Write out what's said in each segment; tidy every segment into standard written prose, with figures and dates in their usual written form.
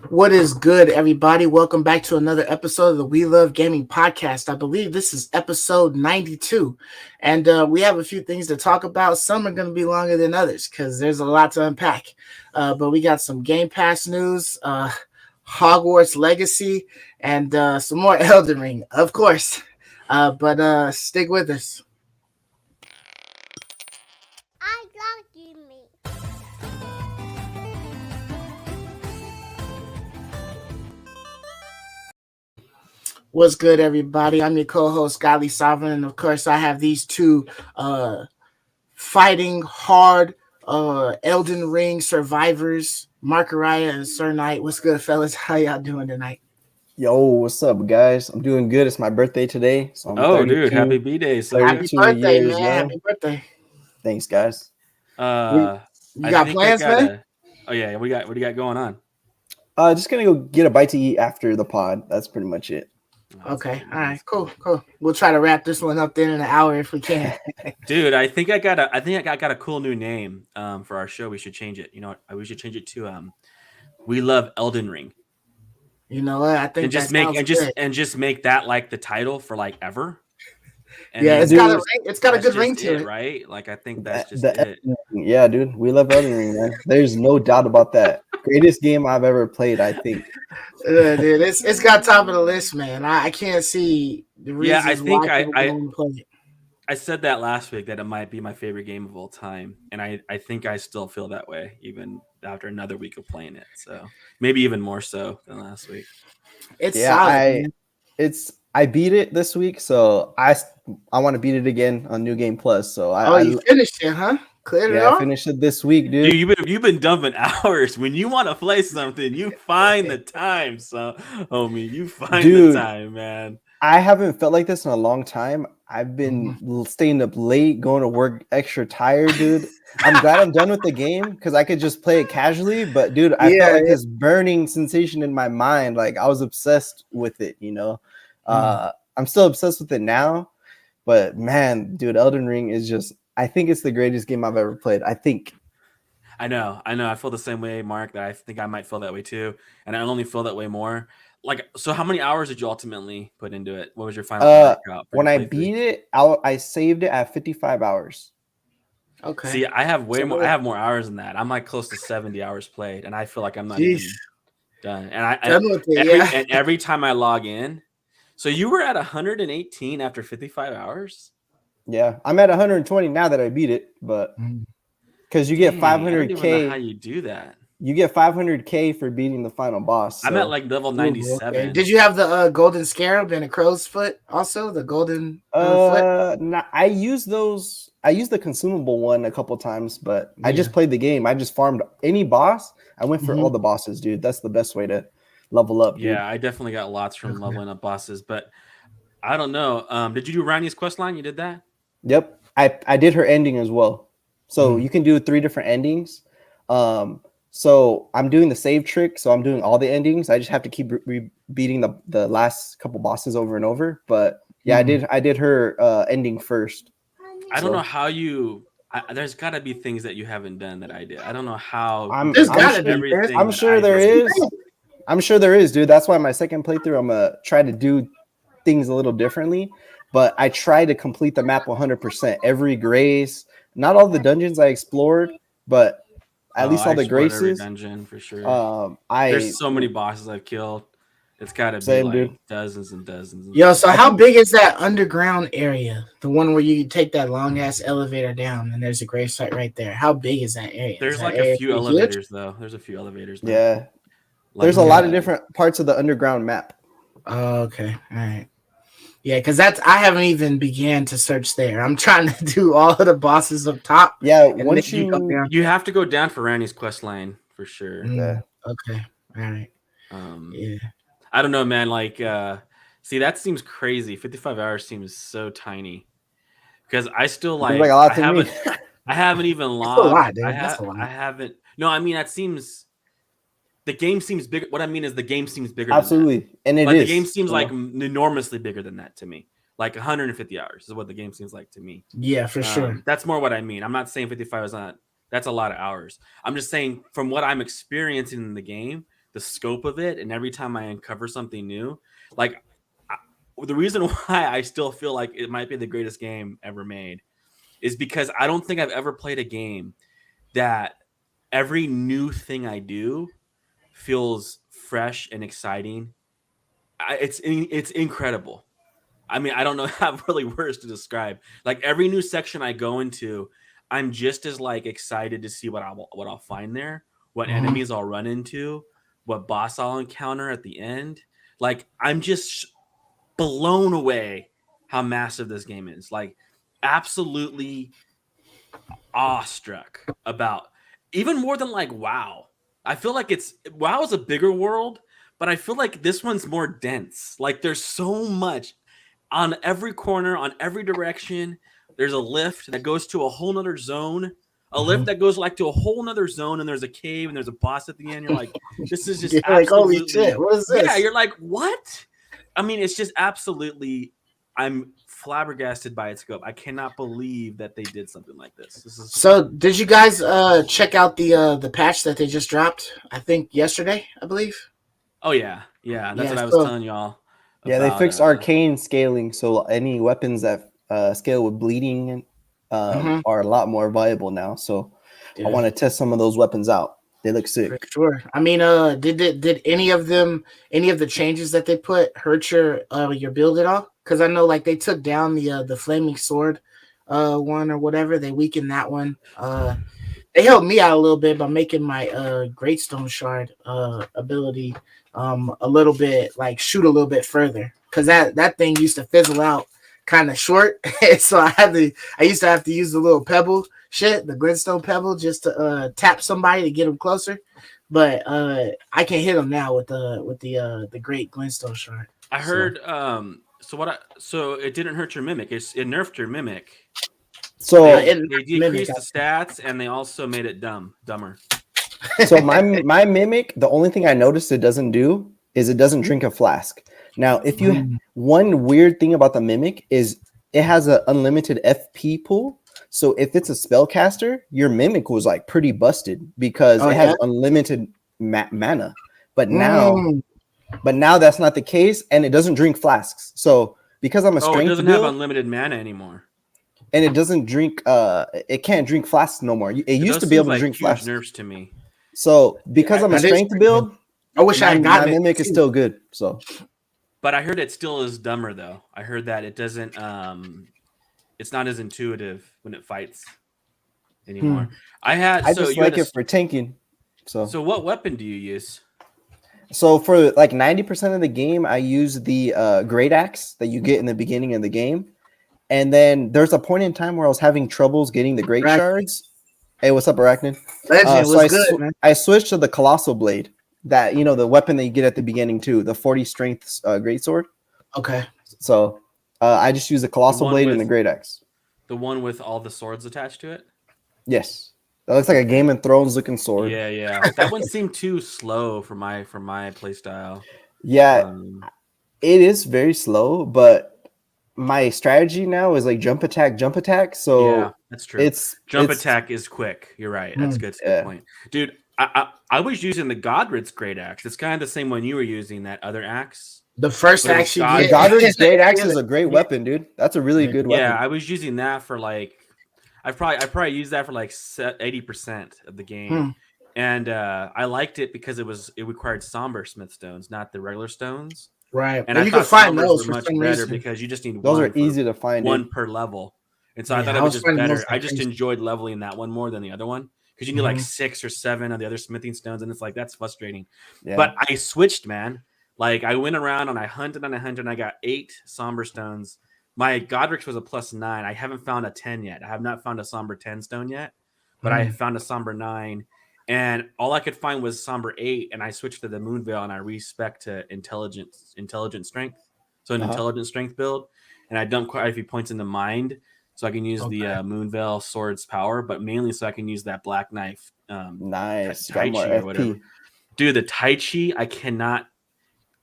What is good, everybody? Welcome back to another episode of the We Love Gaming podcast. I believe this is episode 92, and we have a few things to talk about. Some are going to be longer than others because there's a lot to unpack. But we got some Game Pass news, Hogwarts Legacy, and some more Elden Ring, of course. But stick with us. I love gaming. What's good, everybody? I'm your co-host, Godly Sovereign, and of course, I have these two fighting hard Elden Ring survivors, Markariah and Sir Knight. What's good, fellas? How y'all doing tonight? Yo, what's up, guys? I'm doing good. It's my birthday today, so I'm dude, happy B-Day, sir. Happy 32 birthday, years man. young. Happy birthday. Thanks, guys. You I got think plans, man? Oh yeah, what do you got going on? Just gonna go get a bite to eat after the pod. That's pretty much it. Okay, all right, cool. We'll try to wrap this one up then in an hour if we can. Dude, I think I got a cool new name for our show. We should change it. You know what? We should change it to We Love Elden Ring. You know what? I think just make that like the title for like ever. And yeah, then it's got a good that's ring just to it, right? Like I think that's just The it. Yeah, dude, we love Elden Ring, man. There's no doubt about that. Greatest game I've ever played, I think. Dude. It's got top of the list, man. I can't see the reasons Yeah, I think why people don't play it. I said that last week that it might be my favorite game of all time, and I think I still feel that way even after another week of playing it. So maybe even more so than last week. It's Yeah, solid. I beat it this week, so I want to beat it again on New Game Plus. So you finished it, huh? Cleared it I off? finished it this week, dude. Dude, you've been dumping hours. When you want to play something, you find the time. So, homie, you find the time, man. I haven't felt like this in a long time. I've been staying up late, going to work extra tired, dude. I'm glad I'm done with the game because I could just play it casually. But, dude, I felt like this burning sensation in my mind. Like I was obsessed with it, you know. I'm still obsessed with it now. But, man, dude, Elden Ring is just – I think it's the greatest game I've ever played. I think. I know. I feel the same way, Mark, that I think I might feel that way too. And I only feel that way more. Like, so how many hours did you ultimately put into it? What was your final when I beat it, I saved it at 55 hours. Okay. See, I have more hours than that. I'm like close to 70 hours played, and I feel like I'm not even done. And every time I log in, so you were at 118 after 55 hours? Yeah, I'm at 120 now that I beat it, but because you get 500K. I don't even know how you do that. You get 500K for beating the final boss. So. I'm at like level 97. Okay. Did you have the golden scarab and a crow's foot also? The golden foot? I used those. I used the consumable one a couple times, but I just played the game. I just farmed any boss. I went for all the bosses, dude. That's the best way to level up. Dude. Yeah, I definitely got lots from leveling up bosses, but I don't know. Did you do Rani's quest line? You did that? Yep. I did her ending as well. So you can do 3 different endings. So I'm doing the save trick. So I'm doing all the endings. I just have to keep beating the last couple bosses over and over. But yeah, I did her ending first. I don't know how you. There's got to be things that you haven't done that I did. I don't know how. I'm sure there is. I'm sure there is, dude. That's why my second playthrough, I'm gonna try to do things a little differently. But I try to complete the map 100%. Every grace, not all the dungeons I explored, but at least all the graces. Every dungeon for sure. There's so many bosses I've killed. It's got to be like dozens and dozens. Yo, so how big is that underground area? The one where you take that long ass elevator down and there's a grave site right there. How big is that area? There's like a few elevators though. There's a few elevators. Now. Yeah. There's a lot of different parts of the underground map. Oh, okay. All right. Yeah, because I haven't even began to search there. I'm trying to do all of the bosses up top. Yeah, once you have to go down for Randy's quest line for sure. Yeah. Okay. All right. Yeah. I don't know, man. Like, see, that seems crazy. 55 hours seems so tiny because I still like a lot I haven't even logged. That's a lot, dude. That's a lot. I haven't. No, I mean that seems. The game seems bigger. What I mean is the game seems bigger. Absolutely, than that. And it like is. The game seems like enormously bigger than that to me. Like 150 hours is what the game seems like to me. Yeah, for sure. That's more what I mean. I'm not saying 55 is not. That's a lot of hours. I'm just saying from what I'm experiencing in the game, the scope of it, and every time I uncover something new, like the reason why I still feel like it might be the greatest game ever made is because I don't think I've ever played a game that every new thing I do feels fresh and exciting. It's incredible. I mean, I don't know how really words to describe. Like every new section I go into, I'm just as like excited to see what I'll find there, what enemies I'll run into, what boss I'll encounter at the end. Like I'm just blown away how massive this game is. Like absolutely awestruck about, even more than like WoW. I feel like WoW is a bigger world, but I feel like this one's more dense. Like there's so much on every corner, on every direction. There's a lift that goes to a whole nother zone, a lift that goes like to a whole nother zone, and there's a cave and there's a boss at the end. You're like, this is just absolutely, like, holy shit, what is this? Yeah, you're like, what? I mean, it's just absolutely, I'm flabbergasted by its scope. I cannot believe that they did something like this. So did you guys check out the patch that they just dropped? I think yesterday, I believe. Oh yeah. That's what I was telling y'all. Yeah, they fixed arcane scaling, so any weapons that scale with bleeding are a lot more viable now. So I want to test some of those weapons out. They look sick. For sure. I mean, did any of the changes that they put hurt your build at all? Because I know like they took down the flaming sword one or whatever. They weakened that one. They helped me out a little bit by making my greatstone shard ability a little bit, like shoot a little bit further, because that thing used to fizzle out kind of short. So I used to have to use the little pebble shit, the glintstone pebble, just to tap somebody to get them closer. But I can hit them now with the great glintstone shard. I heard so it didn't hurt your mimic. It nerfed your mimic. So they decreased the stats, and they also made it dumber. So my mimic, the only thing I noticed it doesn't do is it doesn't drink a flask. Now, if you one weird thing about the mimic is it has an unlimited FP pool. So if it's a spellcaster, your mimic was like pretty busted because it has unlimited mana. But now that's not the case, and it doesn't drink flasks. So because I'm a strength it doesn't build, have unlimited mana anymore. And it doesn't drink. It can't drink flasks no more. It used to be able to drink flasks. Nerfs to me. So because I'm a strength build, I wish I had gotten my mimic is still good. So, but I heard it still is dumber though. I heard that it doesn't. It's not as intuitive when it fights anymore. I just like it for tanking. So what weapon do you use? So for like 90% of the game, I use the great axe that you get in the beginning of the game. And then there's a point in time where I was having troubles getting the great shards. Hey, what's up, Arachnid? I switched to the colossal blade. That, the weapon that you get at the beginning too, the 40 strength greatsword. Okay. So I just use the colossal blade and the great axe. The one with all the swords attached to it? Yes. That looks like a Game of Thrones looking sword. Yeah. That one seemed too slow for my play style. Yeah, it is very slow, but my strategy now is like jump attack. So yeah, that's true. Attack is quick. You're right. That's good. Good point, dude. I was using the Godred's great axe. It's kind of the same one you were using, that other axe. The first axe you get. Godred's great axe is a great weapon, dude. That's a really good weapon. Yeah, I was using that for like, I probably used that for like 80% of the game, and I liked it because it required somber smith stones, not the regular stones. Right, and I you can find those for much better reason. Because you just need those are easy to find, one per level, and so I thought it was just better. I just enjoyed leveling that one more than the other one because you need like 6 or 7 of the other smithing stones, and it's like that's frustrating. Yeah. But I switched, man. Like I went around and I hunted and I got 8 somber stones. My Godric's was a +9. I haven't found a 10 yet. I have not found a somber 10 stone yet, but I found a somber 9. And all I could find was somber 8, and I switched to the moon veil and I respec to intelligent strength. So an intelligent strength build, and I dumped quite a few points into mind, so I can use the moon veil sword's power, but mainly so I can use that black knife. Nice, Tai Chi or whatever. Dude, the Tai Chi, I cannot.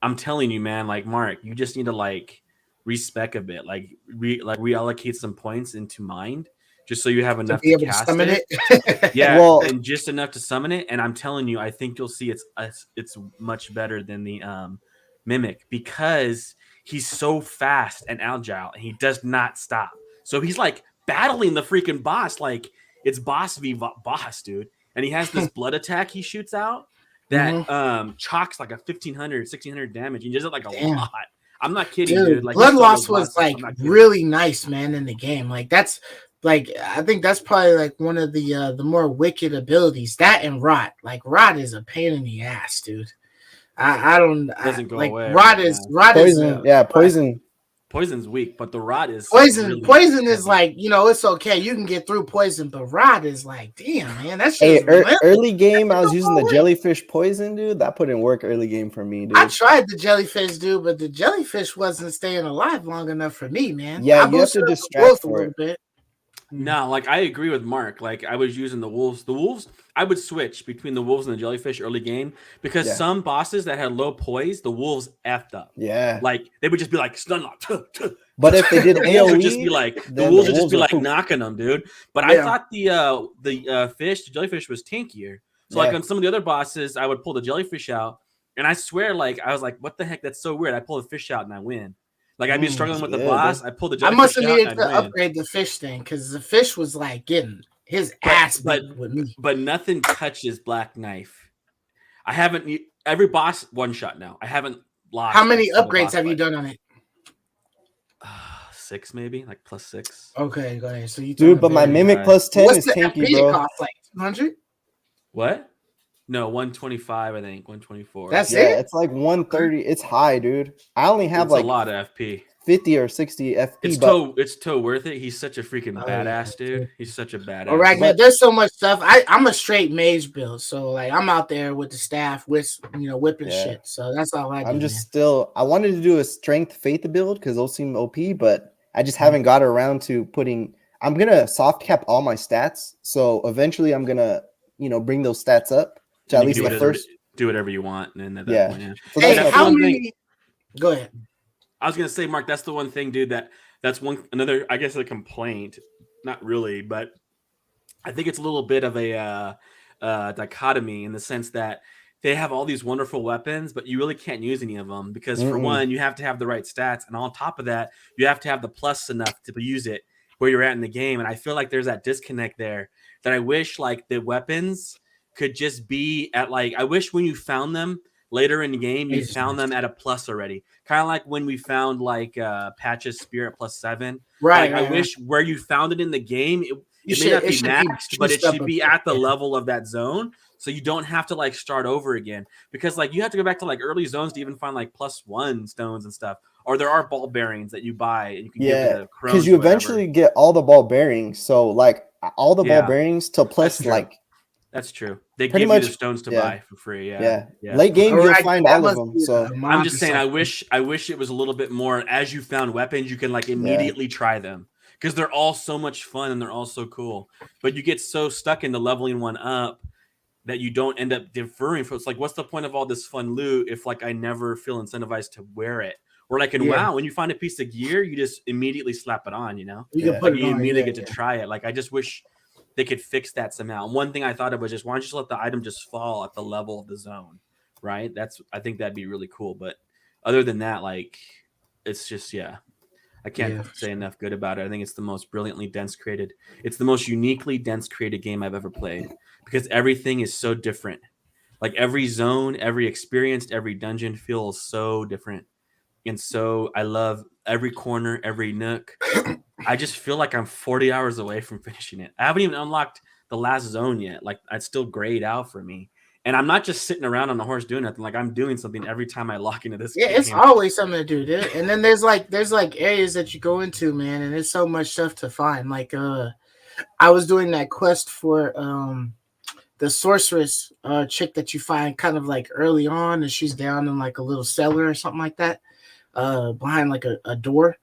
I'm telling you, man. Like Mark, you just need to like respec a bit, like reallocate some points into mind. just so you have enough to be able cast to summon it. Yeah, Well, and just enough to summon it. And I'm telling you, I think you'll see it's much better than the Mimic because he's so fast and agile, and he does not stop. So he's like battling the freaking boss, like it's boss v boss, dude. And he has this blood attack he shoots out that chalks like a 1600 damage. He does it like a lot. I'm not kidding, dude. Like blood loss was like really nice, man, in the game. Like that's like I think that's probably like one of the more wicked abilities. That and rot. Like rot is a pain in the ass, dude. I don't doesn't go like away. Rot is poison. Poison. Poison's weak, but the rot is poison. Really poison is like, you know, it's okay. You can get through poison, but rot is like, damn, man, that shit. Early game, I was using the jellyfish poison, dude. That didn't work early game for me, dude. I tried the jellyfish, dude, but the jellyfish wasn't staying alive long enough for me, man. Yeah, you have to distract for it. Bit. No, like I agree with Mark. Like I was using the wolves. The wolves, I would switch between the wolves and the jellyfish early game because some bosses that had low poise, the wolves effed up. Yeah, like they would just be like stun lock. But if they did AOE, would just be like the wolves would just be like knocking them, dude. But I thought the jellyfish was tankier. So like on some of the other bosses, I would pull the jellyfish out, and I swear, like I was like, what the heck? That's so weird. I pull the fish out and I win. Like I'd be struggling with the boss. I pulled the jellyfish. I must have needed to upgrade the fish thing because the fish was like getting his ass beat with me. But nothing touches Black Knife. I haven't every boss one shot now. I haven't lost. How many upgrades have you done on it? 6 maybe, like +6. Okay, go ahead. So you dude, but my Mimic +10 is tanky, bro. Cost, like 200? What? No, 125, I think. 124. That's it? It's like 130. It's high, dude. I only have like a lot of FP. 50 or 60 FP. It's so worth it. He's such a freaking badass, dude. He's such a badass. All right, man. There's so much stuff. I'm a straight mage build, so like I'm out there with the staff, whipping shit. So that's all I do. I'm just I wanted to do a strength faith build because those seem OP, but I just haven't got around to putting. I'm gonna soft cap all my stats, so eventually I'm gonna bring those stats up. At least the first, do whatever you want, and at that point, So hey, how many? Go ahead. I was gonna say, Mark, that's the one thing, dude. That's another, I guess, a complaint. Not really, but I think it's a little bit of a dichotomy in the sense that they have all these wonderful weapons, but you really can't use any of them because, for one, you have to have the right stats, and on top of that, you have to have the plus enough to use it where you're at in the game. And I feel like there's that disconnect there that I wish, like, the weapons could just be at, like, I wish when you found them later in the game, you found them at a plus already. Kind of like when we found like Patch's Spear at +7. Right. Like, I wish where you found it in the game, it may not be maxed, but it should be at the level of that zone. So you don't have to like start over again. Because like you have to go back to like early zones to even find like +1 stones and stuff. Or there are ball bearings that you buy and you can give to the crones. Because you eventually get all the ball bearings. So like all the ball bearings to plus like. That's true. They give you the stones to buy for free. Yeah. Late game, you'll find all of them. So I'm just saying, I wish it was a little bit more. As you found weapons, you can like immediately try them because they're all so much fun and they're all so cool. But you get so stuck into leveling one up that you don't end up deferring. It's like, what's the point of all this fun loot if like I never feel incentivized to wear it? Or like in WoW, when you find a piece of gear, you just immediately slap it on. You immediately get to try it. Like I just wish they could fix that somehow. And one thing I thought of was just, why don't you just let the item just fall at the level of the zone, right? I think that'd be really cool. But other than that, like, it's just, I can't say enough good about it. I think it's the most brilliantly dense created. It's the most uniquely dense created game I've ever played because everything is so different. Like every zone, every experience, every dungeon feels so different. And so I love every corner, every nook. I just feel like I'm 40 hours away from finishing it. I haven't even unlocked the last zone yet. Like it's still grayed out for me. And I'm not just sitting around on the horse doing nothing. Like I'm doing something every time I lock into this game. It's always something to do, dude. And then there's like areas that you go into, man, and there's so much stuff to find. Like I was doing that quest for the sorceress chick that you find kind of like early on, and she's down in like a little cellar or something like that, behind like a door.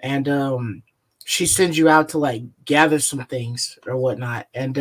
And she sends you out to like gather some things or whatnot. And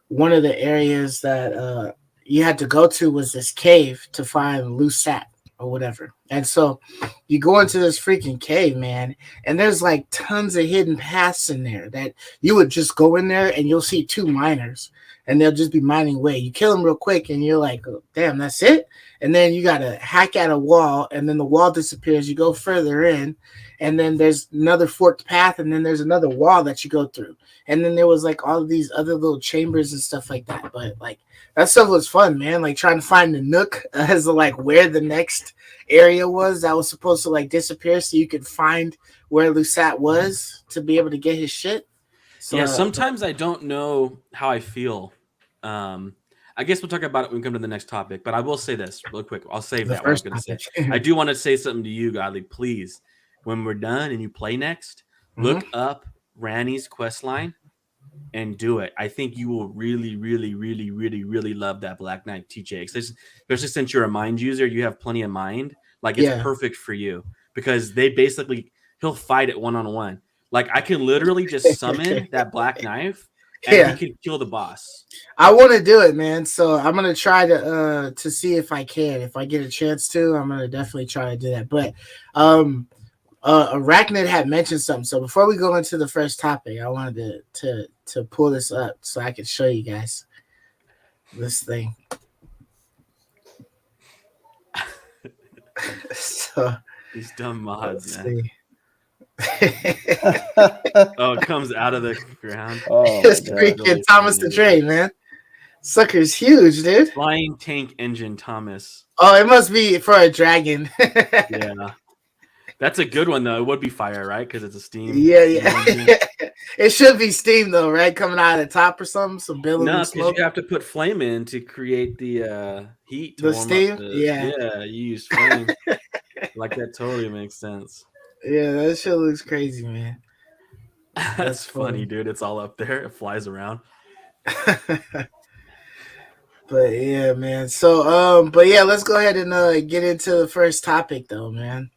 one of the areas that you had to go to was this cave to find loose sap. or whatever. And so you go into this freaking cave, man, and there's like tons of hidden paths in there that you would just go in there and you'll see 2 miners and they'll just be mining away. You kill them real quick and you're like, oh, damn, that's it. And then you got to hack at a wall and then the wall disappears. You go further in and then there's another forked path and then there's another wall that you go through. And then there was like all of these other little chambers and stuff like that. But like that stuff was fun, man. Like trying to find the nook as to like where the next area was that was supposed to like disappear so you could find where Lusat was to be able to get his shit. So, yeah, sometimes I don't know how I feel. I guess we'll talk about it when we come to the next topic, but I will say this real quick. I'll save that what I was going to say. I do want to say something to you, Godly. Please, when we're done and you play next, look up Ranny's quest line and do it. I think you will really, really, really, really, really love that Black Knight TJ. Especially since you're a mind user, you have plenty of mind. Like it's perfect for you because he'll fight it one-on-one. Like I can literally just summon that black knife and he can kill the boss. I want to do it, man. So I'm gonna try to see if I can. If I get a chance to, I'm gonna definitely try to do that. But Arachnid had mentioned something. So before we go into the first topic, I wanted to pull this up so I can show you guys this thing. So these dumb mods, man. See. Oh, it comes out of the ground. Oh, it's freaking Thomas the Train, man. Sucker's huge, dude. Flying tank engine Thomas. Oh, it must be for a dragon. Yeah. That's a good one, though. It would be fire, right? Because it's a steam. Yeah. It should be steam, though, right? Coming out of the top or something. Some billowing because you have to put flame in to create the heat. To the warm steam? Up Yeah, you use flame. Like, that totally makes sense. Yeah, that shit looks crazy, man. That's funny, dude. It's all up there. It flies around. But yeah, man. So but yeah, let's go ahead and get into the first topic though, man.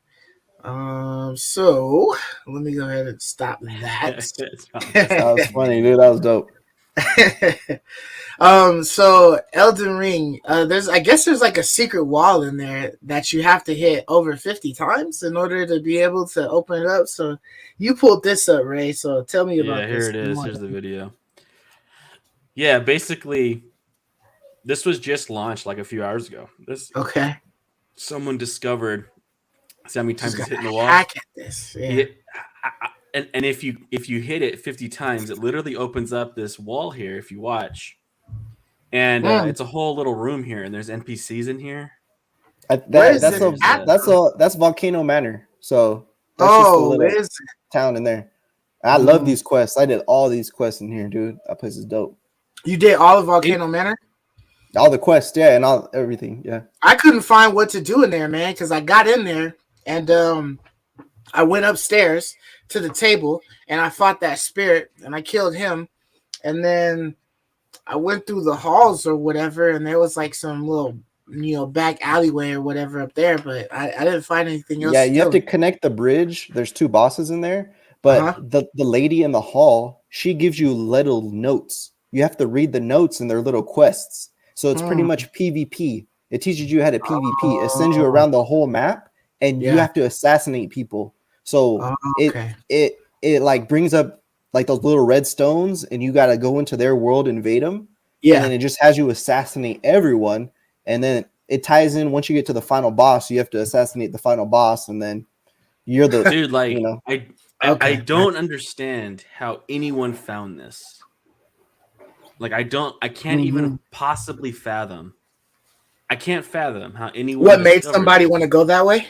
So let me go ahead and stop that. That was funny, dude. That was dope. So Elden Ring, I guess there's like a secret wall in there that you have to hit over 50 times in order to be able to open it up. So you pulled this up, Ray. So tell me about this. Yeah, here it is. Here's the video. Yeah, basically, this was just launched like a few hours ago. Okay. Someone discovered how many times it's hitting the wall. Hack at this. Yeah. And if you hit it 50 times, it literally opens up this wall here. If you watch, and it's a whole little room here, and there's NPCs in here. That's Volcano Manor. So that's just a little town in there. I love these quests. I did all these quests in here, dude. That place is dope. You did all of Volcano Manor? All the quests, yeah, and everything, yeah. I couldn't find what to do in there, man, because I got in there and I went upstairs to the table and I fought that spirit and I killed him, and then I went through the halls or whatever, and there was like some little back alleyway or whatever up there, but I didn't find anything else. Yeah, you have to connect the bridge. There's 2 bosses in there, but the lady in the hall, she gives you little notes. You have to read the notes in their little quests. So it's pretty much PvP. It teaches you how to PvP. It sends you around the whole map, and you have to assassinate people. So it like brings up like those little red stones, and you got to go into their world, invade them. Yeah, and then it just has you assassinate everyone, and then it ties in. Once you get to the final boss, you have to assassinate the final boss, and then you're the dude. Like I don't understand how anyone found this. Like I can't even possibly fathom. I can't fathom how anyone. What made somebody want to go that way?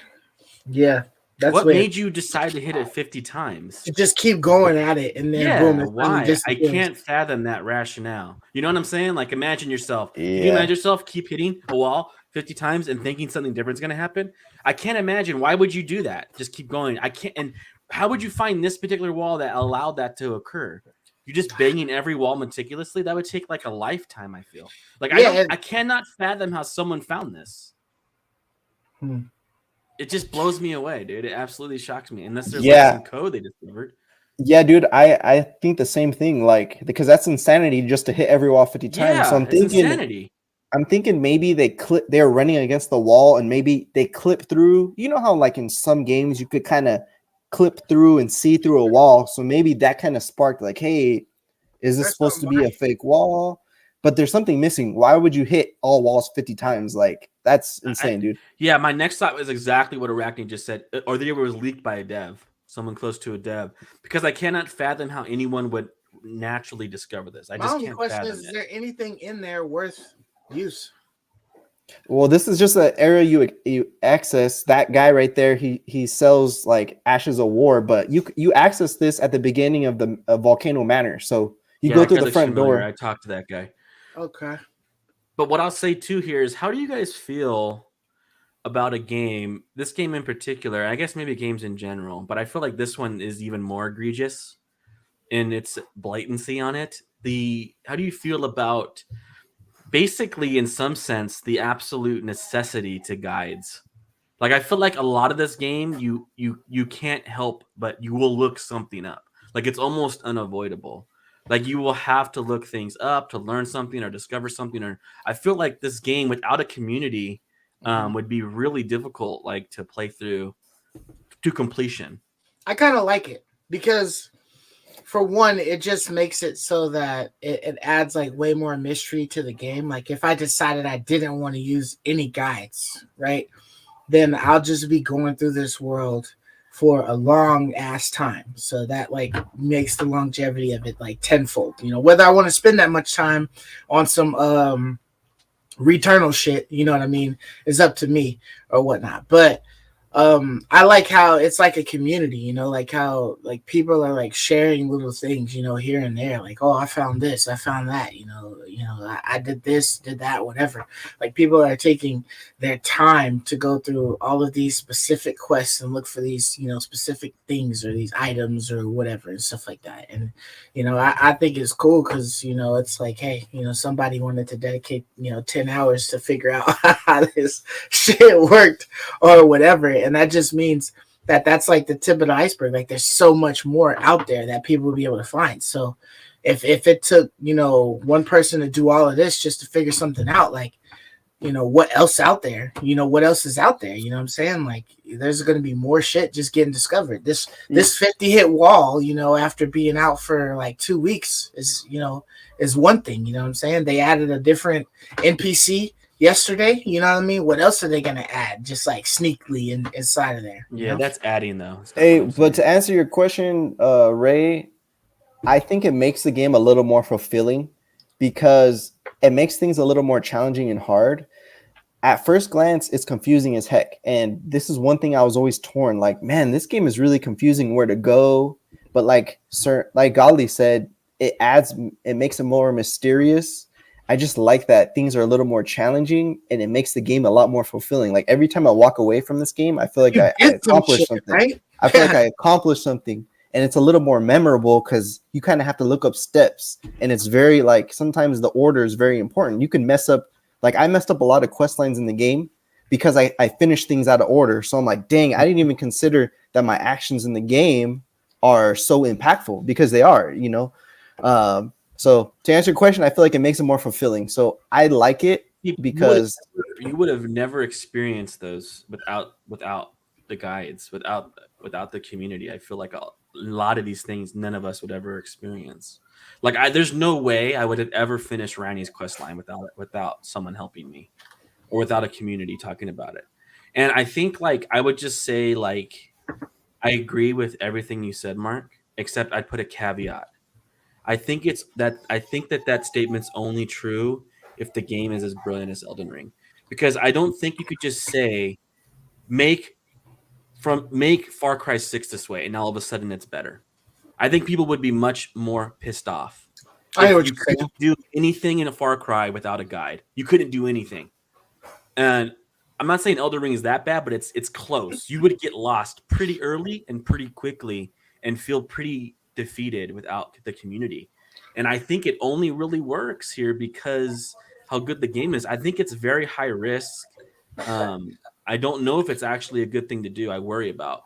Yeah, that's what made you decide to hit it 50 times. To just keep going at it, and then boom. Why? I can't fathom that rationale. You know what I'm saying? Like imagine yourself. Yeah. Can you imagine yourself keep hitting a wall 50 times and thinking something different is going to happen? I can't imagine. Why would you do that? Just keep going. I can't. And how would you find this particular wall that allowed that to occur? You're just banging every wall meticulously. That would take like a lifetime. I feel like I cannot fathom how someone found this. It just blows me away, dude. It absolutely shocks me. Unless there's like some code they discovered. Yeah, dude. I think the same thing. Like because that's insanity just to hit every wall 50 times. So I'm thinking insanity. I'm thinking maybe they're running against the wall and maybe they clip through. You know how like in some games you could kind of clip through and see through a wall. So maybe that kind of sparked like, hey, is this supposed to be a fake wall? But there's something missing. Why would you hit all walls 50 times? Like, that's insane, dude. Yeah, my next thought was exactly what Arachnid just said. Or the was leaked by a dev, someone close to a dev. Because I cannot fathom how anyone would naturally discover this. I just can't fathom it. Is there anything in there worth use? Well, this is just an area you access. That guy right there, he sells like Ashes of War, but you access this at the beginning of the Volcano Manor. So you go through the front door. I talked to that guy. Okay. But what I'll say too here is, how do you guys feel about a game, this game in particular, I guess maybe games in general, but I feel like this one is even more egregious in its blatancy on it. How do you feel about basically, in some sense, the absolute necessity to guides? Like, I feel like a lot of this game, you can't help but you will look something up. Like, it's almost unavoidable. Like, you will have to look things up to learn something or discover something. Or I feel like this game without a community would be really difficult, like, to play through to completion. I kind of like it because, for one, it just makes it so that it adds like way more mystery to the game. Like, if I decided I didn't want to use any guides, right, then I'll just be going through this world for a long ass time. So that like makes the longevity of it like tenfold. You know, whether I want to spend that much time on some Returnal shit, you know what I mean, is up to me or whatnot. But I like how it's like a community, you know, like how like people are like sharing little things, you know, here and there, like, oh, I found this, I found that, you know, I did this, did that, whatever. Like, people are taking their time to go through all of these specific quests and look for these, you know, specific things or these items or whatever and stuff like that. And, you know, I think it's cool because, you know, it's like, hey, you know, somebody wanted to dedicate, you know, 10 hours to figure out how this shit worked or whatever. And that just means that that's like the tip of the iceberg. Like, there's so much more out there that people will be able to find. So if it took, you know, one person to do all of this just to figure something out, like, you know, what else out there? You know, what else is out there? You know what I'm saying? Like, there's going to be more shit just getting discovered. This 50 hit wall, you know, after being out for like 2 weeks is, you know, is one thing. You know what I'm saying? They added a different NPC yesterday, you know what I mean? What else are they gonna add? Just like sneakily inside of there. Yeah, that's adding though. Hey, but to answer your question, Ray, I think it makes the game a little more fulfilling because it makes things a little more challenging and hard. At first glance, it's confusing as heck. And this is one thing I was always torn. Like, man, this game is really confusing where to go. But like Godly said, it makes it more mysterious. I just like that things are a little more challenging and it makes the game a lot more fulfilling. Like, every time I walk away from this game, I feel like I accomplished something. Right? I feel like I accomplished something, and it's a little more memorable because you kind of have to look up steps, and it's very like sometimes the order is very important. You can mess up. Like, I messed up a lot of quest lines in the game because I finished things out of order. So I'm like, dang, I didn't even consider that my actions in the game are so impactful, because they are, you know. So to answer your question, I feel like it makes it more fulfilling. So I like it because you would have never experienced those without the guides, without the community. I feel like a lot of these things none of us would ever experience. Like, there's no way I would have ever finished Randy's quest line without someone helping me, or without a community talking about it. And I think, like, I would just say, like, I agree with everything you said, Mark, except I'd put a caveat. I think that statement's only true if the game is as brilliant as Elden Ring, because I don't think you could just say make Far Cry 6 this way and all of a sudden it's better. I think people would be much more pissed off. You couldn't do anything in a Far Cry without a guide. You couldn't do anything. And I'm not saying Elden Ring is that bad, but it's close. You would get lost pretty early and pretty quickly and feel pretty defeated without the community. And I think it only really works here because how good the game is. I think it's very high risk. I don't know if it's actually a good thing to do. I worry about.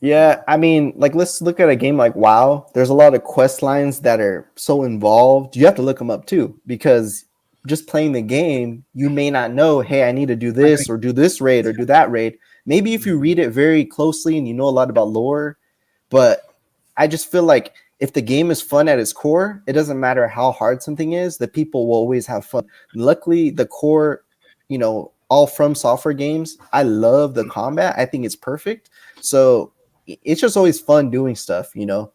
Yeah, I mean, like, let's look at a game like WoW. There's a lot of quest lines that are so involved. You have to look them up too, because just playing the game, you may not know, hey, I need to do this or do this raid or do that raid. Maybe if you read it very closely and you know a lot about lore, but I just feel like if the game is fun at its core, it doesn't matter how hard something is, the people will always have fun. Luckily, the core, all From Software games, I love the combat. I think it's perfect. So it's just always fun doing stuff, Yeah,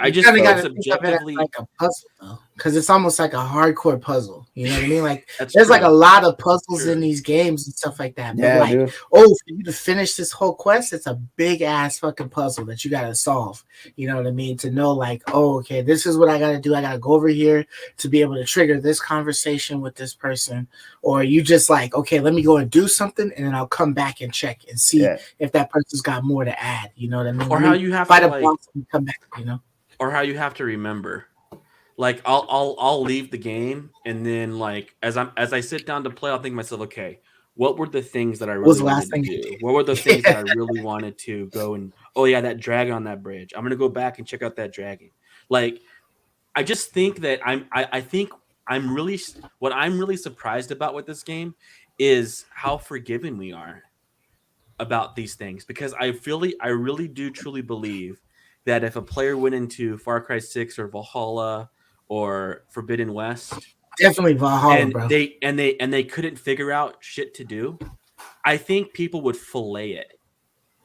I just kind of got to subjectively like a puzzle though, because it's almost like a hardcore puzzle. You know what I mean? Like there's true. like a lot of puzzles in these games and stuff like that. But Yeah, like, dude. for you to finish this whole quest, it's a big ass fucking puzzle that you got to solve. You know what I mean? To know like, okay, this is what I got to do. I got to go over here to be able to trigger this conversation with this person, or you just like, okay, let me go and do something, and then I'll come back and check and see if that person's got more to add. You know what I mean? Or how you have fight to a boss and come back. Or how you have to remember. Like I'll leave the game, and then like as I sit down to play, I'll think to myself, okay, what were the things that I really wanted to do? What were the things that I really wanted to go and that dragon on that bridge. I'm gonna go back and check out that dragon. Like I just think that I think I'm really what I'm really surprised about with this game is how forgiving we are about these things, because I really do truly believe that if a player went into Far Cry 6 or Valhalla or Forbidden West, definitely Valhalla, and bro, they couldn't figure out shit to do, I think people would fillet it.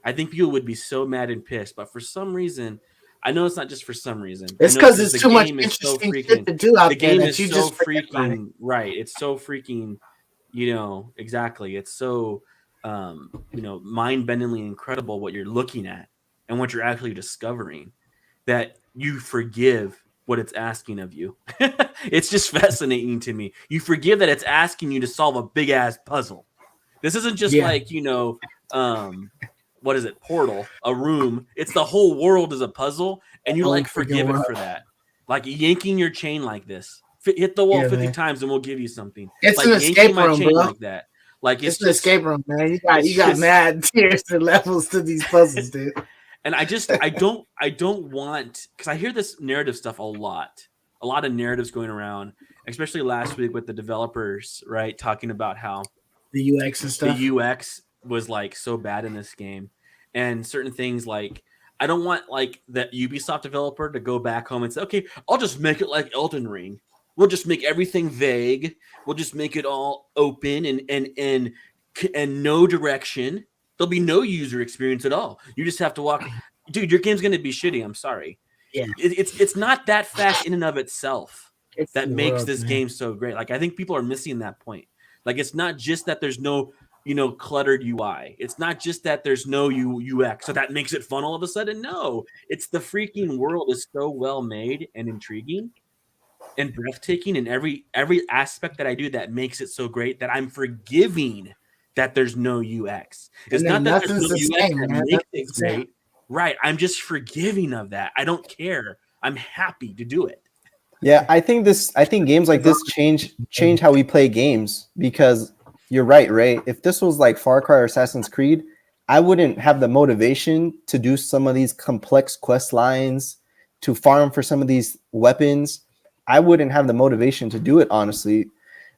I think people would be so mad and pissed. But for some reason, I know it's not just for some reason. It's because it's too much interesting shit to do out there that you just freaking right. It's so freaking, exactly. It's so mind-bendingly incredible what you're looking at and what you're actually discovering, that you forgive what it's asking of you. It's just fascinating to me. You forgive that it's asking you to solve a big ass puzzle. This isn't just like, what is it? Portal, a room. It's the whole world is a puzzle, and you forgive it for that. Like yanking your chain like this. Hit the wall 50 times and we'll give you something. It's like an escape room, bro. Like that. Like it's an escape room, man. You got mad tiers and levels to these puzzles, dude. And I don't want, because I hear this narrative stuff a lot of narratives going around, especially last week with the developers, right, talking about how the UX and stuff. The UX was like so bad in this game, and certain things like I don't want like that Ubisoft developer to go back home and say, okay, I'll just make it like Elden Ring. We'll just make everything vague. We'll just make it all open and no direction. There'll be no user experience at all. You just have to walk. Dude, your game's going to be shitty. I'm sorry. Yeah. It's not that fact in and of itself that makes this man. game so great. Like I think people are missing that point. Like it's not just that there's no cluttered UI. It's not just that there's no UX, so that makes it fun all of a sudden. No, it's the freaking world is so well made and intriguing and breathtaking in every aspect that I do that makes it so great that I'm forgiving that there's no UX. It's not that there's no UX that makes it great. Right. I'm just forgiving of that. I don't care. I'm happy to do it. Yeah, I think games like this change how we play games, because you're right? If this was like Far Cry or Assassin's Creed, I wouldn't have the motivation to do some of these complex quest lines, to farm for some of these weapons. I wouldn't have the motivation to do it, honestly.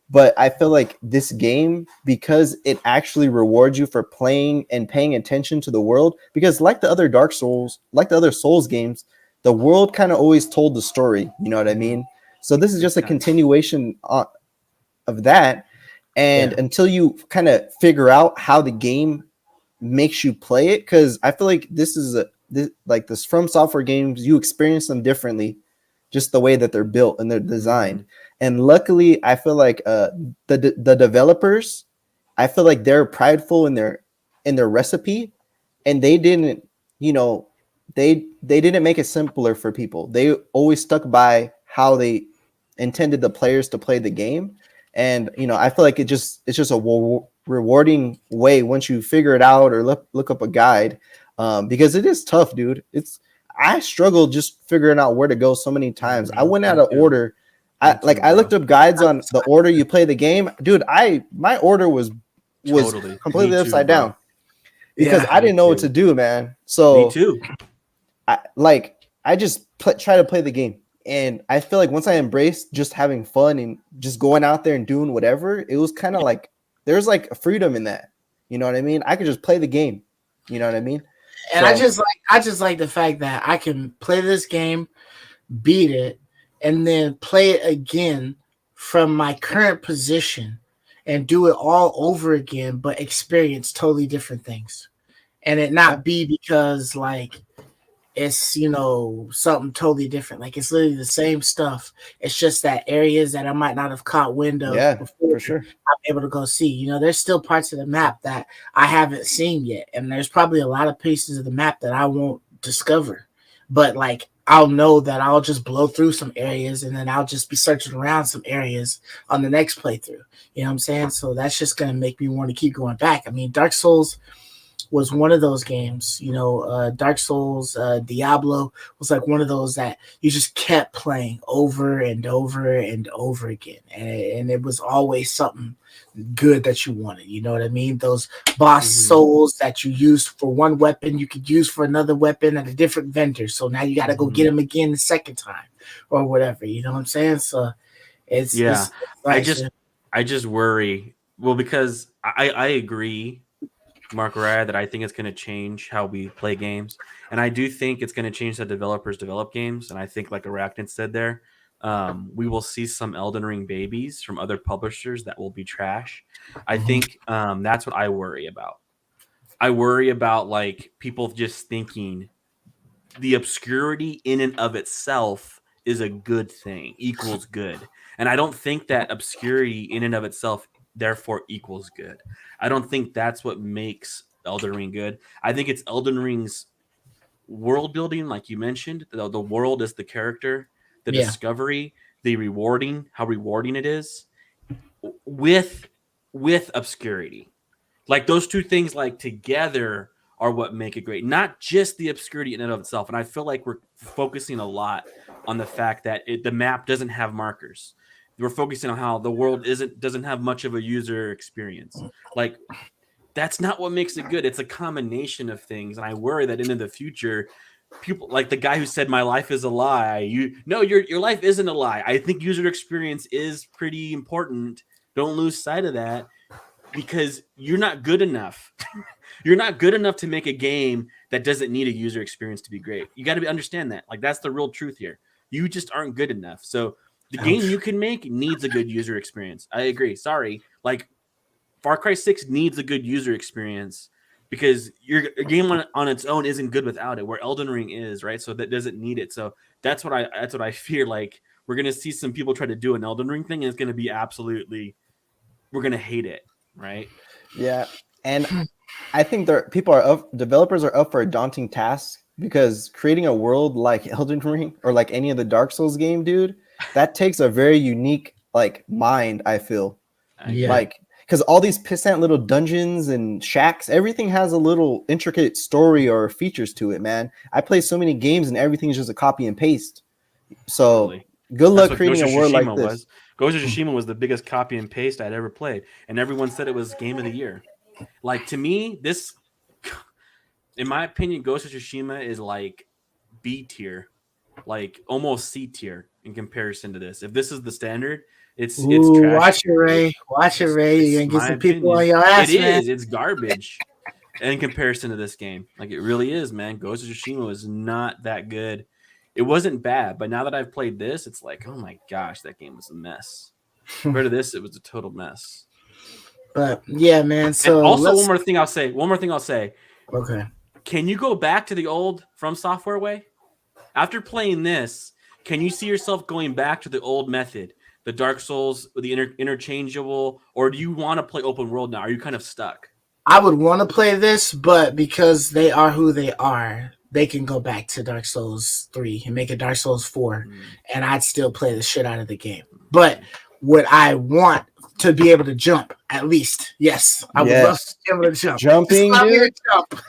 But I feel like this game, because it actually rewards you for playing and paying attention to the world, because like the other Dark Souls, like the other Souls games, the world kind of always told the story. You know what I mean? So this is just a continuation of that. And until you kind of figure out how the game makes you play it, because I feel like this From Software games, you experience them differently, just the way that they're built and they're designed. And luckily, I feel like the developers, I feel like they're prideful in their recipe, and they didn't, they didn't make it simpler for people. They always stuck by how they intended the players to play the game. And I feel like it's just a rewarding way once you figure it out or look up a guide, because it is tough, dude. I struggled just figuring out where to go so many times. I went out of order. I looked up guides on the order you play the game, dude. My order was completely upside down because I didn't know what to do, man. So me too. I just try to play the game, And I feel like once I embraced just having fun and just going out there and doing whatever, it was kind of like there's like a freedom in that. You know what I mean? I could just play the game. You know what I mean? And I just like the fact that I can play this game, beat it, and then play it again from my current position and do it all over again, but experience totally different things. And it not be because like it's, you know, something totally different. Like it's literally the same stuff. It's just that areas that I might not have caught wind of before, for sure, I'm able to go see. You know, there's still parts of the map that I haven't seen yet. And there's probably a lot of pieces of the map that I won't discover. But like I'll know that I'll just blow through some areas and then I'll just be searching around some areas on the next playthrough. You know what I'm saying? So that's just gonna make me want to keep going back. I mean, Dark Souls was one of those games, you know, Dark Souls, Diablo was like one of those that you just kept playing over and over and over again. And it was always something good that you wanted. You know what I mean? Those boss souls that you used for one weapon, you could use for another weapon at a different vendor. So now you got to go get them again the second time or whatever. You know what I'm saying? So it's I just worry. Well, because I agree, Mark Raya, that I think it's going to change how we play games. And I do think it's going to change how developers develop games. And I think, like Arachnid said there, we will see some Elden Ring babies from other publishers that will be trash. I think that's what I worry about. I worry about like people just thinking the obscurity in and of itself is a good thing, equals good. And I don't think that obscurity in and of itself therefore equals good. I don't think that's what makes Elden Ring good. I think it's Elden Ring's world building, like you mentioned. The world is the character, the discovery, the rewarding, how rewarding it is, with obscurity. Like those two things, like together, are what make it great. Not just the obscurity in and of itself. And I feel like we're focusing a lot on the fact that the map doesn't have markers. We're focusing on how the world doesn't have much of a user experience. Like that's not what makes it good. It's a combination of things, and I worry that into the future, people like the guy who said my life is a lie. Your life isn't a lie. I think user experience is pretty important. Don't lose sight of that because you're not good enough. You're not good enough to make a game that doesn't need a user experience to be great. You got to understand that. Like that's the real truth here. You just aren't good enough. So the game you can make needs a good user experience. I agree. Sorry. Like Far Cry 6 needs a good user experience because your game on its own isn't good without it, where Elden Ring is, right? So that doesn't need it. So that's what I fear. Like we're going to see some people try to do an Elden Ring thing and it's going to be we're going to hate it, right? Yeah. And I think developers are up for a daunting task because creating a world like Elden Ring or like any of the Dark Souls game, dude, that takes a very unique like mind, I feel. Like because all these pissant little dungeons and shacks, everything has a little intricate story or features to it, man. I play so many games and everything's just a copy and paste. So good luck creating a world like this. Ghost of Tsushima was the biggest copy and paste I'd ever played, and everyone said it was game of the year. Like to me, this, in my opinion, Ghost of Tsushima is like B tier, like almost C tier in comparison to this. If this is the standard, it's trash. Watch it, Ray. Watch it, Ray. You're gonna get some people on your ass, man. It's garbage in comparison to this game. Like it really is, man. Ghost of Tsushima was not that good. It wasn't bad, but now that I've played this, it's like, oh my gosh, that game was a mess. Compared to this, it was a total mess. But yeah, man. So and also, one more thing I'll say. Okay. Can you go back to the old From Software way? After playing this, can you see yourself going back to the old method, the Dark Souls, the interchangeable, or do you want to play open world now? Are you kind of stuck? I would want to play this, but because they are who they are, they can go back to Dark Souls 3 and make a Dark Souls 4, and I'd still play the shit out of the game. But would I want to be able to jump at least? Yes, I would love to be able to jump. Jumping, dude. Jump.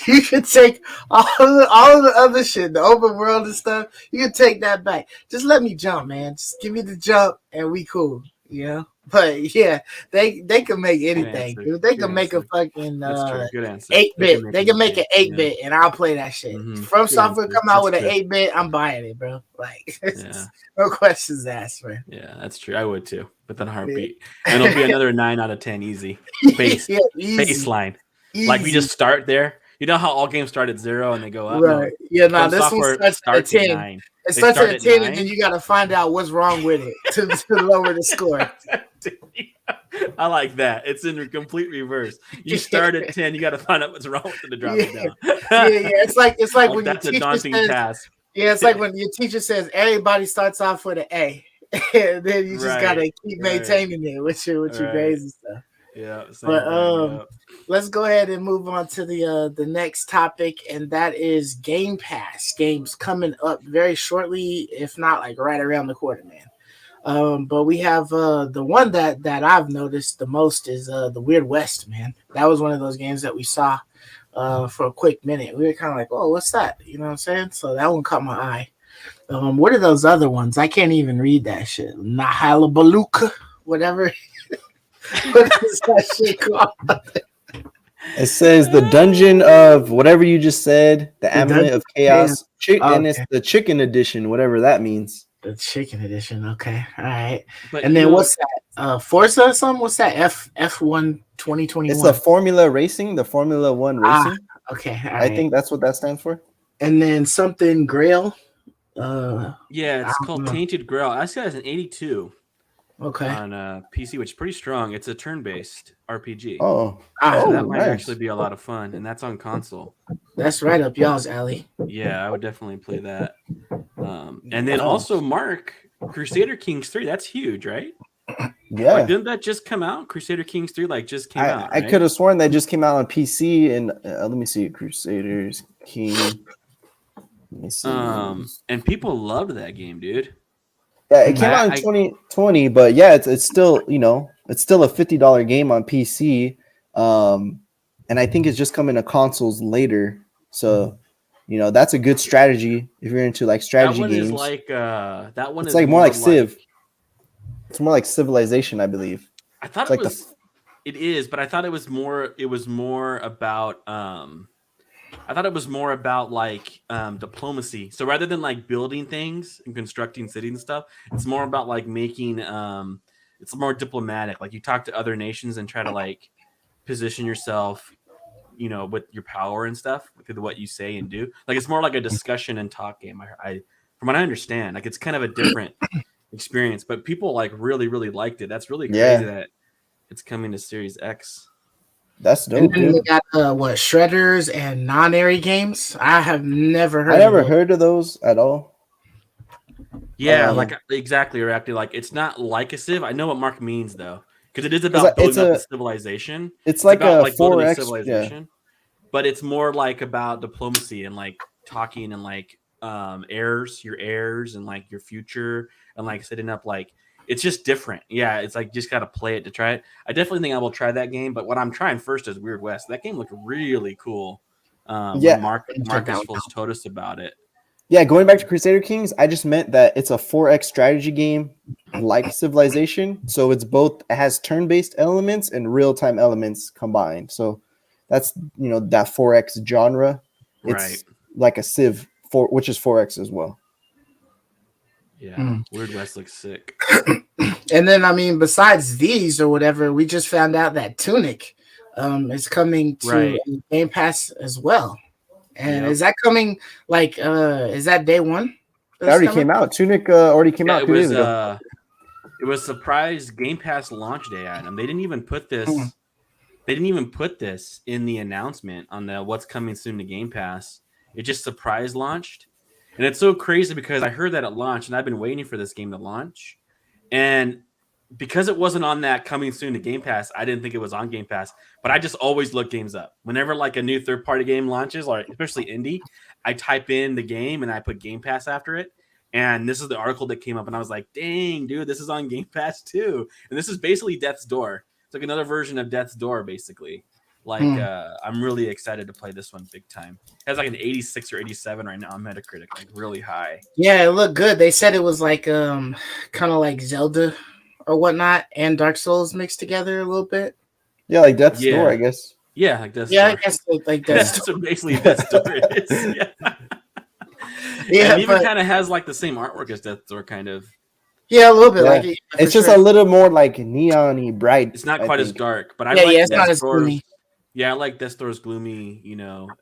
You can take all of the other shit, the open world and stuff. You can take that back. Just let me jump, man. Just give me the jump, and we cool. Yeah, but yeah, they can make anything, answer. dude. They Good can make a answer. fucking That's true. Good answer. 8-bit. They can make an anything. 8-bit, and I'll play that shit. Mhm. From Good Software answer. come out That's with an true. 8-bit, I'm buying it, bro. Like, Yeah. no questions asked, man. Yeah, that's true. I would too, but then heartbeat, and it'll be another 9 out of 10 easy. Base Yeah, easy, baseline. easy. Like we just start there. You know how all games start at 0 and they go up. Right. Yeah, no, From this one Software starts at 10. 9. It They starts start at at 10, and 9. then you got to find out what's wrong with it to lower the score. I like that. It's in complete reverse. You start at 10, you got to find out what's wrong with it to drop it down. Yeah. It's like when that's your a teacher daunting says, task. yeah, it's like when your teacher says everybody starts off with an A, and then you just gotta keep maintaining it with your grades and stuff. Yeah, but let's go ahead and move on to the next topic, and that is Game Pass games coming up very shortly, if not like right around the corner, man. But we have the one that I've noticed the most is the Weird West, man. That was one of those games that we saw for a quick minute. We were kind of like, oh, what's that? You know what I'm saying? So that one caught my eye. What are those other ones? I can't even read that shit. Nahalabaluka, whatever. What is that shit called? It says the Dungeon of whatever you just said, the Amulet of Chaos, and it's the Chicken Edition, whatever that means. The Chicken Edition, okay, all right. But and then what's that? Forza or something? What's that? F1 2021. It's the Formula Racing, the Formula One Racing. Okay, I think that's what that stands for. And then something Grail. Yeah, it's called Tainted Grail. I see that as an 82. Okay. On PC, which is pretty strong. It's a turn-based RPG. So that might actually be a lot of fun, and that's on console. That's right up y'all's alley. Yeah, I would definitely play that. And then also, Mark, Crusader Kings 3. That's huge, right? Yeah. Like, didn't that just come out? Crusader Kings 3 just came out. Right? I could have sworn that just came out on PC. And let me see, Crusaders King. Let me see. And people loved that game, dude. Yeah, it came out in 2020, but yeah, it's still, it's still a $50 game on PC. And I think it's just coming to consoles later. So, that's a good strategy if you're into like strategy games. Is like that one it's is like more like Civ. It's more like Civilization, I believe. I thought it is, but I thought it was more about I thought it was more about like diplomacy. So rather than like building things and constructing cities and stuff, it's more about like making it's more diplomatic. Like you talk to other nations and try to like position yourself, with your power and stuff with what you say and do. Like it's more like a discussion and talk game. I from what I understand, like it's kind of a different experience, but people like really, really liked it. That's really crazy that it's coming to Series X. That's dope. And then we got Shredders and non-airy games. I have never heard. I never heard of those at all. Yeah, like exactly, or acting like it's not like a Civ. I know what Mark means though, because it is about building up the civilization. It's like about, a 4X civilization, but it's more like about diplomacy and like talking and like your heirs and like your future and like setting up like. It's just different. Yeah, it's like just got to play it to try it. I definitely think I will try that game, but what I'm trying first is Weird West. That game looked really cool. Marcus told us about it. Yeah, going back to Crusader Kings, I just meant that it's a 4X strategy game like Civilization. So it has turn-based elements and real-time elements combined. So that's, that 4X genre. It's like a Civ, which is 4X as well. Yeah, Weird West looks sick. And then, besides these or whatever, we just found out that Tunic is coming to Game Pass as well. And is that coming, is that day one? It already came out. Tunic already came out 2 days ago. It was surprise Game Pass launch day item. They didn't even put this. They didn't even put this in the announcement on the what's coming soon to Game Pass. It just surprise launched. And it's so crazy because I heard that at launch, and I've been waiting for this game to launch. And because it wasn't on that coming soon to Game Pass, I didn't think it was on Game Pass. But I just always look games up. Whenever like a new third-party game launches, or especially indie, I type in the game and I put Game Pass after it. And this is the article that came up, and I was like, dang, dude, this is on Game Pass too. And this is basically Death's Door. It's like another version of Death's Door, basically. I'm really excited to play this one big time. It has like an 86 or 87 right now on Metacritic, like really high. Yeah, it looked good. They said it was like kind of like Zelda or whatnot and Dark Souls mixed together a little bit. Yeah, like Death's Door, I guess. Yeah, like Death's Door. I guess like that's what basically Death's Door is. Yeah, and even kind of has like the same artwork as Death's Door, kind of. Yeah, a little bit like it. It's just a little more like neon-y bright. It's not quite as dark, but I like it's not as gloomy. Yeah, I like Death's Door's gloomy,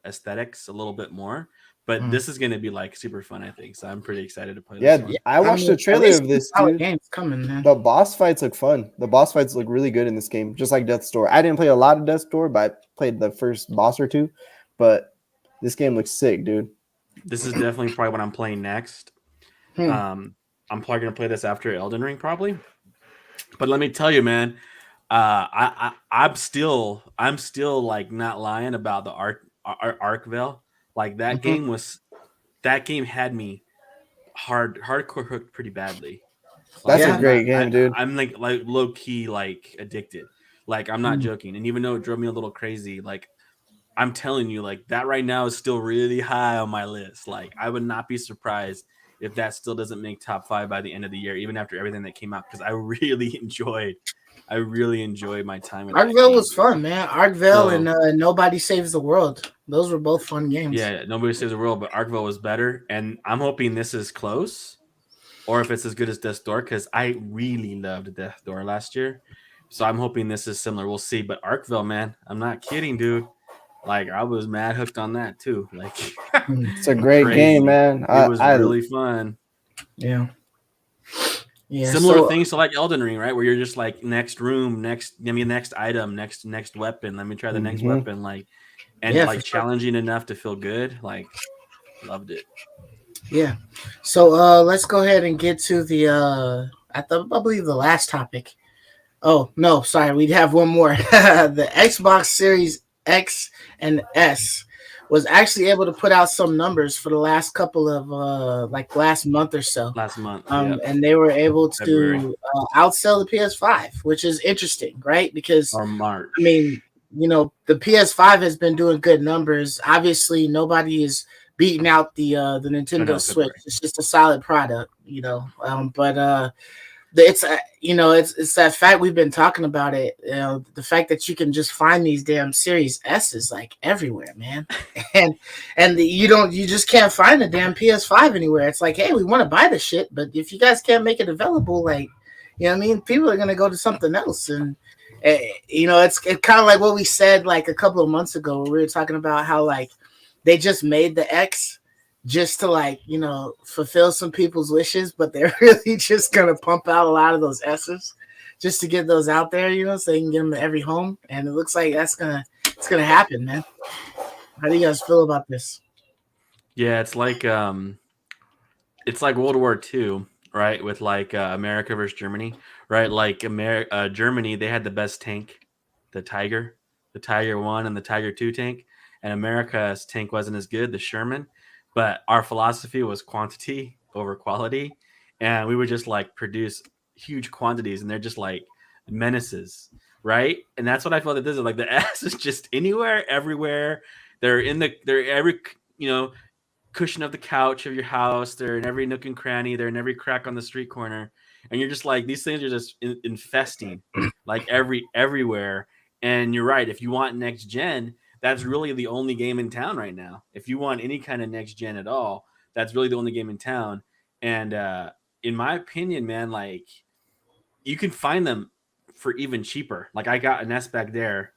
aesthetics a little bit more. But this is going to be like super fun, I think. So I'm pretty excited to play this one. I watched the trailer of this, dude. Game's coming, man. The boss fights look fun. The boss fights look really good in this game, just like Death's Door. I didn't play a lot of Death's Door, but I played the first boss or two. But this game looks sick, dude. This is definitely probably what I'm playing next. I'm probably going to play this after Elden Ring, probably. But let me tell you, man, I'm still like not lying about the Arkvale. Like that game had me hardcore hooked pretty badly. That's a great game, dude. I'm like low key like addicted. Like I'm not joking. And even though it drove me a little crazy, like I'm telling you, like that right now is still really high on my list. Like I would not be surprised if that still doesn't make top 5 by the end of the year, even after everything that came out, because I really enjoyed my time with Arkvale was fun, man. Arkvale and Nobody Saves the World. Those were both fun games. Yeah, Nobody Saves the World, but Arkvale was better. And I'm hoping this is close, or if it's as good as Death's Door, because I really loved Death's Door last year. So I'm hoping this is similar. We'll see. But Arkvale, man, I'm not kidding, dude. Like I was mad hooked on that too. Like it's a great game, man. It was really fun. Yeah. Similar things to like Elden Ring, right? Where you're just like next room, next item, next weapon. Let me try the next weapon, like, and like challenging enough to feel good. Like, loved it. Yeah. So let's go ahead and get to the I believe the last topic. Oh no, sorry, we'd have one more. The Xbox Series X and S was actually able to put out some numbers for the last couple of like last month or so. And they were able to outsell the PS5, which is interesting, right? Because or March. I mean, the PS5 has been doing good numbers. Obviously, nobody is beating out the Nintendo Switch. It's just a solid product, but it's it's that fact we've been talking about it. The fact that you can just find these damn Series S's like everywhere, man, and you just can't find a damn PS5 anywhere. It's like, hey, we want to buy the shit, but if you guys can't make it available, like, what I mean, people are gonna go to something else, and it's kind of like what we said like a couple of months ago. We were talking about how like they just made the X just to like, fulfill some people's wishes, but they're really just going to pump out a lot of those S's just to get those out there, so they can get them to every home. And it looks like it's going to happen, man. How do you guys feel about this? Yeah, it's like World War II, right? With like America versus Germany, right? Like Germany, they had the best tank, the Tiger 1 and the Tiger 2 tank. And America's tank wasn't as good, the Sherman. But our philosophy was quantity over quality, and we would just like produce huge quantities, and they're just like menaces, right? And that's what I felt that this is like. The S is just anywhere, everywhere. They're every cushion of the couch of your house. They're in every nook and cranny. They're in every crack on the street corner, and you're just like, these things are just infesting like everywhere. And you're right. If you want next gen, that's really the only game in town right now. If you want any kind of next gen at all, that's really the only game in town. And in my opinion, man, like you can find them for even cheaper. Like I got an S back there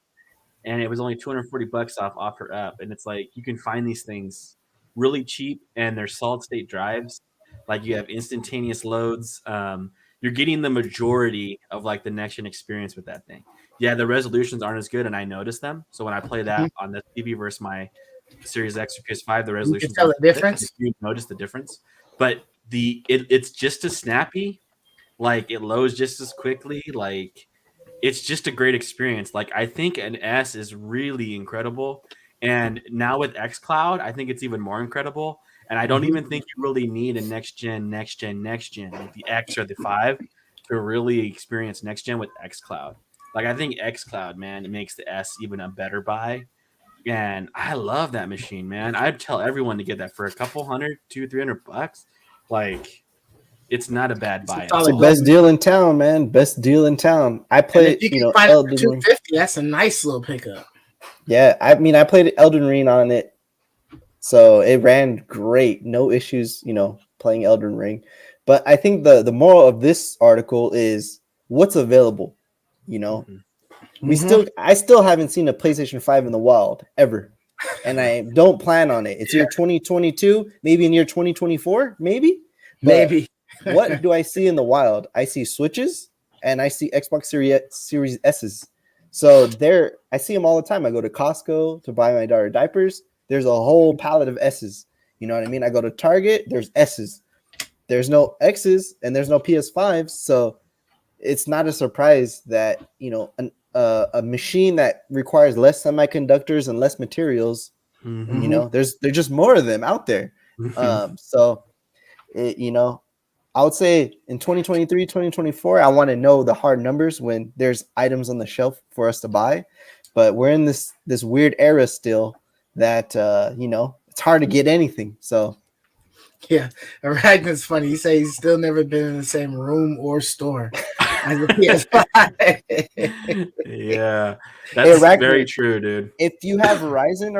and it was only $240 off offer up. And it's like, you can find these things really cheap and they're solid state drives. Like you have instantaneous loads. You're getting the majority of like the next gen experience with that thing. Yeah, the resolutions aren't as good, and I notice them. So when I play that on the TV versus my Series X or PS5, the resolutions. You can tell the difference. You notice the difference, but it's just as snappy. Like it loads just as quickly. Like it's just a great experience. Like I think an S is really incredible, and now with xCloud, I think it's even more incredible. And I don't even think you really need a next gen, like the X or the 5 to really experience next gen with xCloud. Like I think xCloud, man, it makes the S even a better buy. And I love that machine, man. I'd tell everyone to get that for a couple $100, $200-$300. Like It's not a bad buy. It's the best deal in town, man. Best deal in town. I played, you can find it for $250. That's a nice little pickup. Yeah, I mean, I played Elden Ring on it, so it ran great. No issues, playing Elden Ring. But I think the moral of this article is what's available. I still haven't seen a PlayStation 5 in the wild ever, and I don't plan on it. It's year 2022, maybe in year 2024, maybe. What do I see in the wild? I see Switches and I see Xbox Series S's. So I see them all the time. I go to Costco to buy my daughter diapers. There's a whole pallet of S's. You know what I mean? I go to Target. There's S's. There's no X's and there's no PS5s. So it's not a surprise that a machine that requires less semiconductors and less materials. There's just more of them out there. I would say in 2023, 2024, I want to know the hard numbers when there's items on the shelf for us to buy. But we're in this weird era still that, it's hard to get anything. So, yeah, Ragnar's funny. He says he's still never been in the same room or store as a PS5. Yeah, that's very true, dude. If you have Verizon,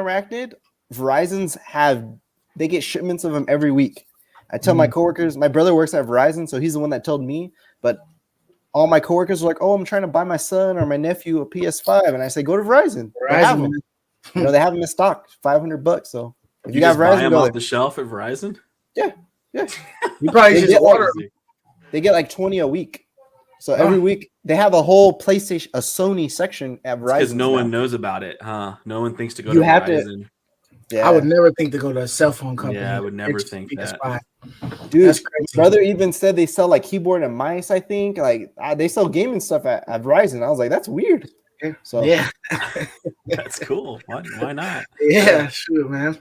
they get shipments of them every week. I tell my coworkers, my brother works at Verizon, so he's the one that told me. But all my coworkers were like, "Oh, I'm trying to buy my son or my nephew a PS5," and I say, "Go to Verizon. They have them. They have them in stock, $500. So if you got Verizon, buy them off the shelf at Verizon. Yeah. You probably just order them. They get like 20 a week. So every week they have a whole PlayStation, a Sony section at Verizon. Because no one knows about it, huh? No one thinks to go to Verizon. Yeah. I would never think to go to a cell phone company. Yeah, I would never think that. Dude, that's crazy. Brother even said they sell like keyboard and mice, I think. Like they sell gaming stuff at Verizon. I was like, that's weird. So yeah. That's cool. Why not? Yeah, sure, man.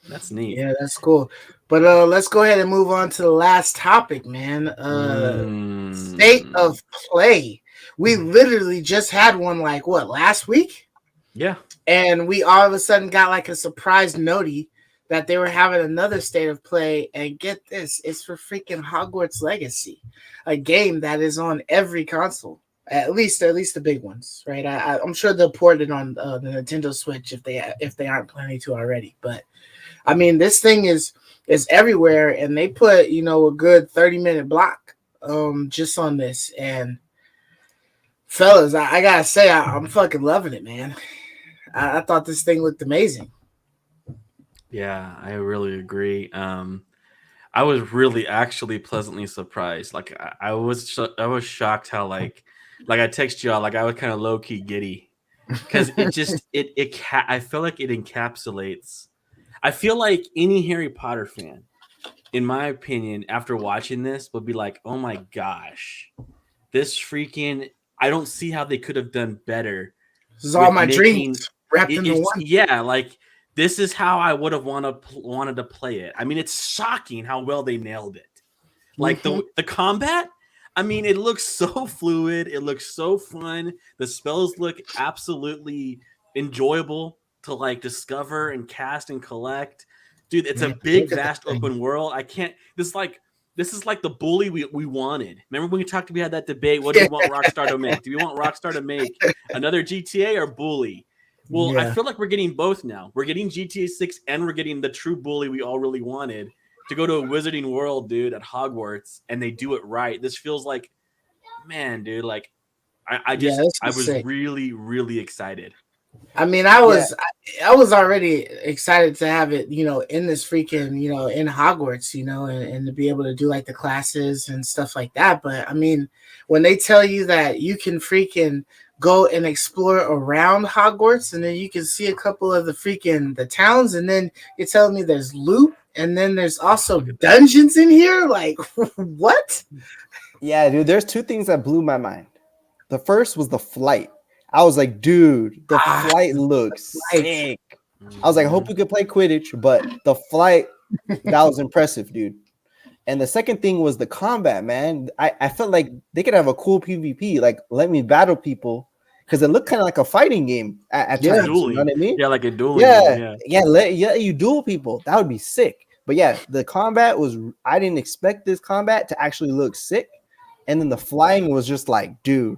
That's neat. Yeah, that's cool. But let's go ahead and move on to the last topic, man. State of play. We literally just had one last week? Yeah. And we all of a sudden got like a surprise noti that they were having another state of play. And get this, it's for freaking Hogwarts Legacy, a game that is on every console, at least the big ones, right? I'm sure they'll port it on the Nintendo Switch if they aren't planning to already. But I mean, this thing is everywhere, and they put a good 30-minute block just on this. And fellas, I gotta say, I'm fucking loving it, man. I thought this thing looked amazing. Yeah, I really agree. I was really actually pleasantly surprised. Like I was shocked how like I text y'all, like I was kind of low key giddy because it just I feel like it encapsulates. I feel like any Harry Potter fan, in my opinion, after watching this, would be like, "Oh my gosh, this freaking! I don't see how they could have done better." This is all my dreams wrapped into one. Yeah, like this is how I would have wanted to play it. I mean, it's shocking how well they nailed it. Like the combat. I mean, it looks so fluid. It looks so fun. The spells look absolutely enjoyable to like discover and cast and collect. Dude, it's a big, vast open world. This is like the bully we wanted. Remember when we had that debate? What do we want Rockstar to make? Do we want Rockstar to make another GTA or bully? Well, I feel like we're getting both now. We're getting GTA 6 and we're getting the true bully we all really wanted to go to a wizarding world, dude, at Hogwarts, and they do it right. This feels like, man, dude, like I was sick. Really, really excited. I mean, I was already excited to have it, in this freaking, in Hogwarts, and to be able to do like the classes and stuff like that. But I mean, when they tell you that you can freaking go and explore around Hogwarts, and then you can see a couple of the towns, and then you're telling me there's loot, and then there's also dungeons in here. Like, what? Yeah, dude. There's two things that blew my mind. The first was the flight. I was like, dude, the flight looks sick. I was like, I hope we could play Quidditch, but the flight, that was impressive, dude. And the second thing was the combat, man. I felt like they could have a cool PvP, like let me battle people, because it looked kind of like a fighting game at times. Dueling. You know what I mean? Yeah, like a dueling. Yeah, let you duel people. That would be sick. But yeah, the combat was, I didn't expect this combat to actually look sick. And then the flying was just like, dude,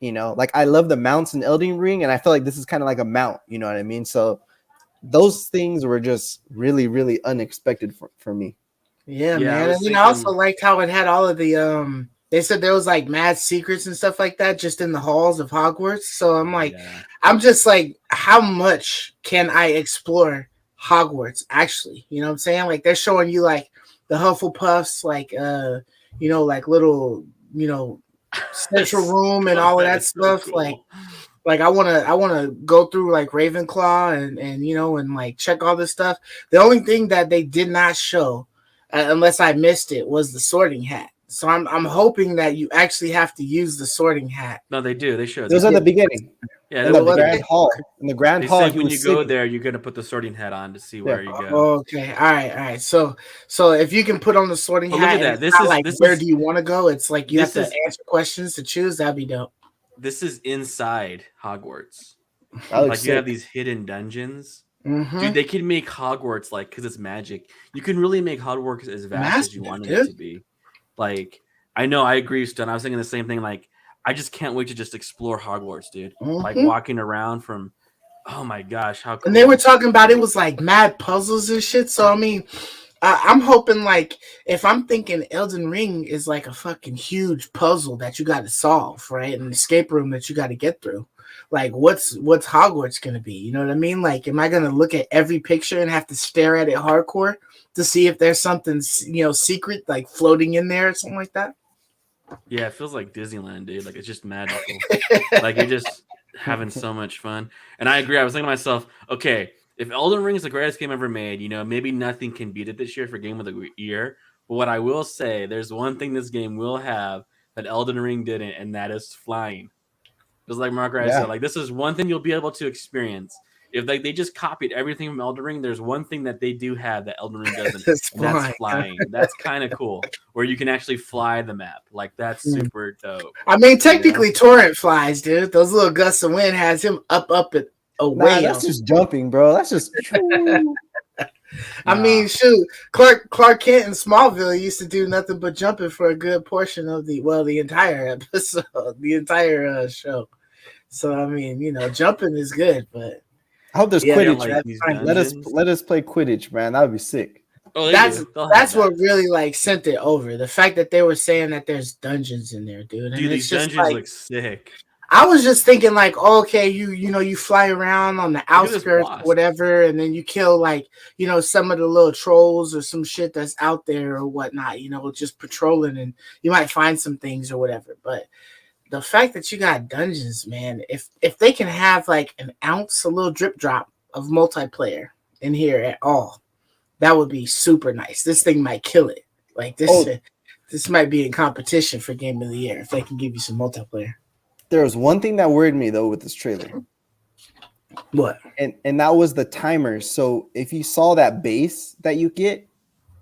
you know, like I love the mounts in Elden Ring, and I feel like this is kind of like a mount, you know what I mean? So those things were just really, really unexpected for me. Yeah, man. And then I also liked how it had all of the they said there was like mad secrets and stuff like that just in the halls of Hogwarts. So I'm like, I'm just like, how much can I explore Hogwarts actually? You know what I'm saying? Like they're showing you like the Hufflepuffs, like you know, like little, you know, central room and all of that stuff. So cool. Like I wanna go through like Ravenclaw and you know and like check all this stuff. The only thing that they did not show, unless I missed it, was the sorting hat. So I'm hoping that you actually have to use the sorting hat. No, they do. They show. Those are the beginning. Yeah, in the grand hall. In the grand hall, when you go there, you're gonna put the sorting hat on to see where you go. Okay, all right. So if you can put on the sorting hat, look at that. This is like where do you want to go? It's like you have to answer questions to choose. That'd be dope. This is inside Hogwarts. Like you have these hidden dungeons. Mm-hmm. Dude, they can make Hogwarts like because it's magic. You can really make Hogwarts as vast as you wanted it to be. Like I know, I agree, Stone. I was thinking the same thing. Like I just can't wait to just explore Hogwarts, dude. Mm-hmm. Like walking around from, oh my gosh, how cool. And they were talking about it was like mad puzzles and shit. So I mean, I'm hoping like if I'm thinking Elden Ring is like a fucking huge puzzle that you got to solve, right? An escape room that you got to get through. Like what's Hogwarts gonna be? You know what I mean? Like, am I gonna look at every picture and have to stare at it hardcore to see if there's something, you know, secret like floating in there or something like that? Yeah, it feels like Disneyland, dude. Like it's just magical. Like you're just having so much fun. And I agree. I was thinking to myself, okay, if Elden Ring is the greatest game ever made, you know, maybe nothing can beat it this year for Game of the Year. But what I will say, there's one thing this game will have that Elden Ring didn't, and that is flying. Just like Mark Wright said, like this is one thing you'll be able to experience. If they just copied everything from Elden Ring, there's one thing that they do have that Elden Ring doesn't. That's flying. That's kind of cool. Where you can actually fly the map. Like that's super dope. I mean, technically, Torrent flies, dude. Those little gusts of wind has him up and away. Nah, that's just jumping, bro. That's just. I mean, shoot, Clark Kent in Smallville used to do nothing but jumping for a good portion of the entire episode, the entire show. So I mean, you know, jumping is good, but I hope there's Quidditch. Like, let us play Quidditch, man. That would be sick. Oh, that's what really like sent it over. The fact that they were saying that there's dungeons in there, dude. And these dungeons look sick. I was just thinking like, okay, you fly around on the outskirts, whatever, and then you kill like, you know, some of the little trolls or some shit that's out there or whatnot, you know, just patrolling, and you might find some things or whatever. But the fact that you got dungeons, man, if they can have like an ounce, a little drip drop of multiplayer in here at all, that would be super nice. This thing might kill it. Like this might be in competition for Game of the Year if they can give you some multiplayer. There was one thing that worried me though with this trailer. What? And that was the timers. So if you saw that base that you get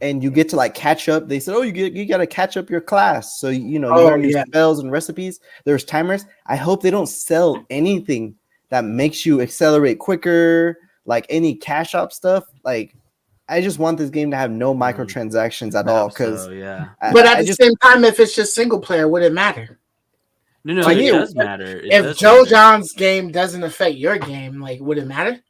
and you get to like catch up, they said, oh, you got to catch up your class. So, you know, you learn your spells and recipes. There's timers. I hope they don't sell anything that makes you accelerate quicker, like any cash up stuff. Like, I just want this game to have no microtransactions at all. Because, but at the same time, if it's just single player, would it matter? No, it does matter. If Joe John's game doesn't affect your game, like, would it matter?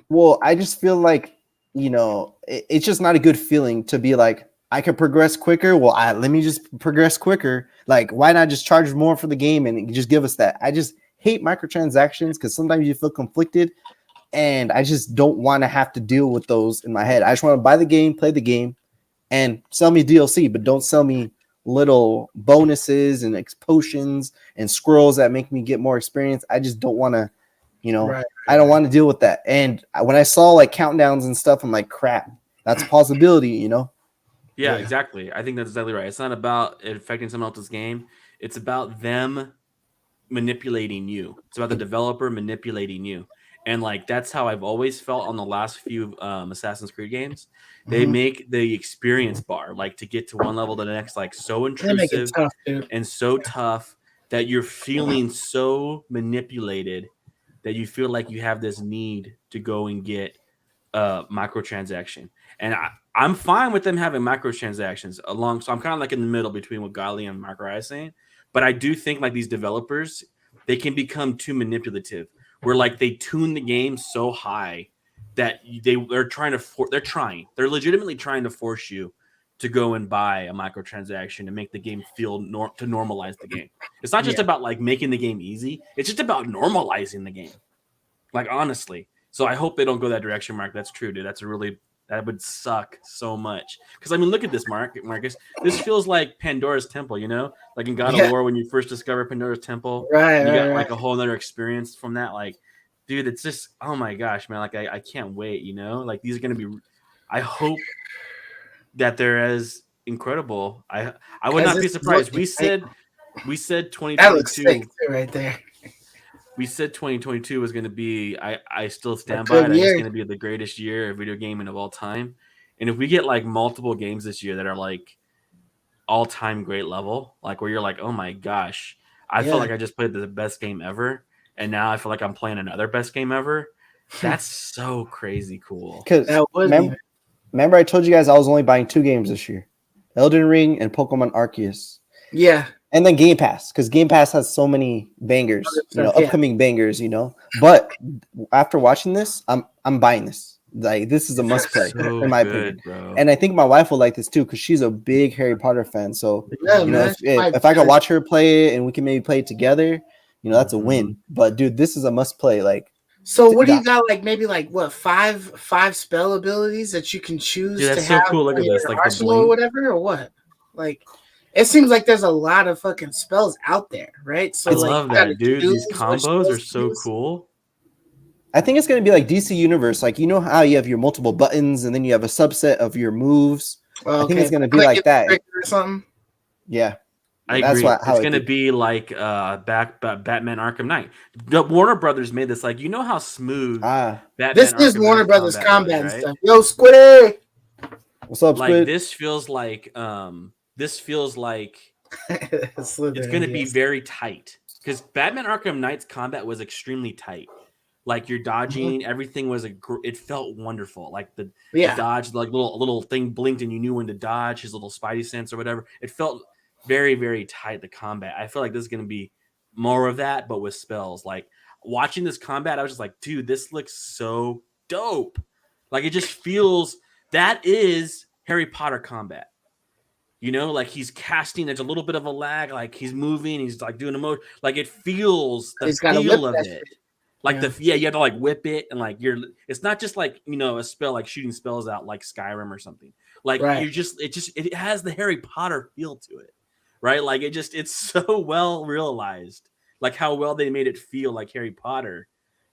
Well, I just feel like, you know, it's just not a good feeling to be like, I could progress quicker. Well, let me just progress quicker. Like, why not just charge more for the game and just give us that? I just hate microtransactions because sometimes you feel conflicted, and I just don't want to have to deal with those in my head. I just want to buy the game, play the game, and sell me DLC, but don't sell me little bonuses and potions and scrolls that make me get more experience. I just don't want to, you know, I don't want to deal with that. And when I saw like countdowns and stuff, I'm like, crap, that's a possibility, you know? Yeah, exactly. I think that's exactly right. It's not about it affecting someone else's game. It's about them manipulating you. It's about the developer manipulating you. And like that's how I've always felt on the last few Assassin's Creed games. They make the experience bar like to get to one level to the next like so intrusive and so tough that you're feeling so manipulated that you feel like you have this need to go and get microtransaction, and I'm fine with them having microtransactions along. So I'm kind of like in the middle between what Gali and Mark are saying, but I do think like these developers, they can become too manipulative, where like they tune the game so high that they're legitimately trying to force you to go and buy a microtransaction to make the game feel to normalize the game. It's not just about like making the game easy; it's just about normalizing the game. Like honestly. So I hope they don't go that direction, Mark. That's true, dude. That would suck so much. Because I mean, look at this, Marcus. This feels like Pandora's Temple, you know, like in God of War when you first discover Pandora's Temple, right? You got like a whole other experience from that. Like, dude, it's just oh my gosh, man. Like I can't wait. You know, like these are gonna be. I hope that they're as incredible. I would not be surprised. We said 2022. That looks sick too, right there. We said 2022 was going to be. I still stand by it. It's going to be the greatest year of video gaming of all time. And if we get like multiple games this year that are like all time great level, like where you're like, oh my gosh, I felt like I just played the best game ever, and now I feel like I'm playing another best game ever. That's so crazy cool. Because remember, I told you guys I was only buying 2 games this year: Elden Ring and Pokemon Arceus. Yeah. And then Game Pass, because Game Pass has so many bangers, upcoming bangers, But after watching this, I'm buying this. Like this is a must play in my opinion, bro. And I think my wife will like this too because she's a big Harry Potter fan. So if I can watch her play it and we can maybe play it together, that's a win. But dude, this is a must play. Like, so what do you got? Like maybe like what five spell abilities that you can choose to have cool. Look at this, like arsenal or whatever, or what? Like. It seems like there's a lot of fucking spells out there, right? So I love that, dude. These combos are so cool. I think it's going to be like DC Universe. Like, you know how you have your multiple buttons and then you have a subset of your moves? I think it's going to be like that. Or something. Yeah. I agree. It's going to be like Batman Arkham Knight. The Warner Brothers made this. Like, you know how smooth Batman this is Arkham Warner Brothers combat and stuff. Yo, Squiddy! What's up, Squid? Like, this feels like it's going to be very tight because Batman Arkham Knight's combat was extremely tight. Like you're dodging, everything was it felt wonderful. Like the dodge, like little thing blinked and you knew when to dodge. His little spidey sense or whatever. It felt very, very tight. The combat. I feel like this is going to be more of that, but with spells. Like watching this combat, I was just like, dude, this looks so dope. Like it just feels that is Harry Potter combat. Like he's casting, there's a little bit of a lag, like he's moving, he's like doing a motion, like it feels the feel of it. Like you have to like whip it and like it's not just like, a spell like shooting spells out like Skyrim or something. Like it has the Harry Potter feel to it. Right? Like it's so well realized, like how well they made it feel like Harry Potter.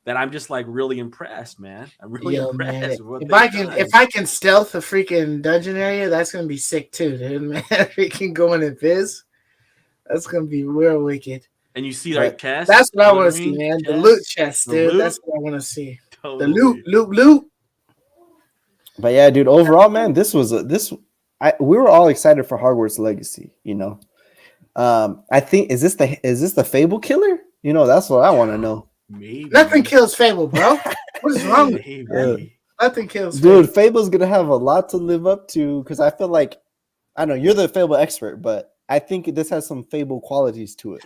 That I'm just like really impressed, man. I'm really impressed. With what if I can stealth a freaking dungeon area, that's gonna be sick too, dude. Man, if we can go in and fizz, that's gonna be real wicked. And you see like chests. That's what I want to see, man. The loot chest, dude. That's what I want to see. Totally. The loot. But yeah, dude. Overall, man, we were all excited for Hogwarts Legacy. I think is this the Fable killer? That's what I want to know. Maybe. Nothing kills Fable, bro. What is wrong with you? Nothing kills Fable. Dude, Fable's gonna have a lot to live up to because I feel like I know you're the Fable expert, but I think this has some Fable qualities to it,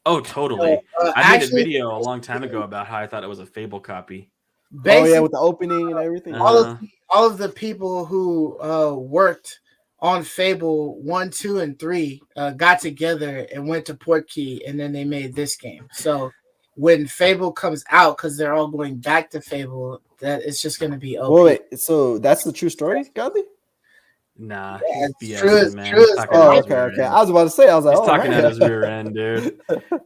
Oh, totally. I made a video a long time ago about how I thought it was a Fable copy. Oh yeah, with the opening and everything. All of the people who worked on Fable 1, 2, and 3 got together and went to Portkey, and then they made this game. So when Fable comes out, because they're all going back to Fable, that it's just going to be okay. Wait, so that's the true story, Godly? Nah, it's true, man. True. Okay. I was about to say, I was like, he's talking out his rear end, dude.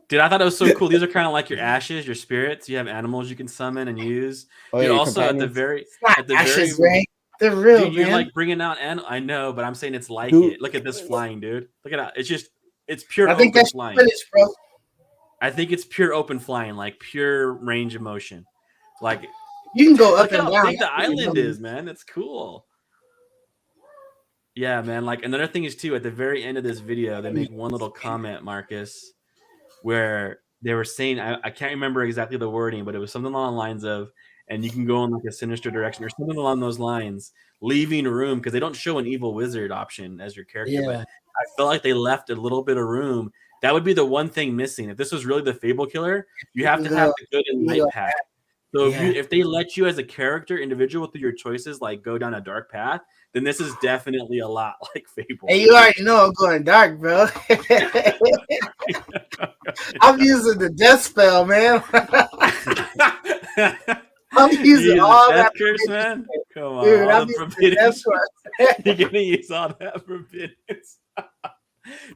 Dude, I thought it was so cool. These are kind of like your ashes, your spirits. You have animals you can summon and use. Dude, also at the very, right? They're real, dude, you're like bringing out, and I know, but I'm saying it's like it. Look at this flying, dude. Look at that. It's pure. I think that's flying. Bro. I think it's pure open flying, like pure range of motion. Like you can go up and down. How big the island is, man. It's cool. Yeah, man. Like another thing is too, at the very end of this video, they make one little comment, Marcus, where they were saying, I can't remember exactly the wording, but it was something along the lines of, and you can go in like a sinister direction or something along those lines, leaving room because they don't show an evil wizard option as your character. But I feel like they left a little bit of room. That would be the one thing missing. If this was really the Fable Killer, you have to have the good and light path. So if they let you as a character, individual through your choices, like go down a dark path, then this is definitely a lot like Fable. Hey, you already know I'm going dark, bro. I'm using the death spell, man. I'm using all that curse, man. Come on, dude, I'm using the death spell. You're gonna use all that forbiddance.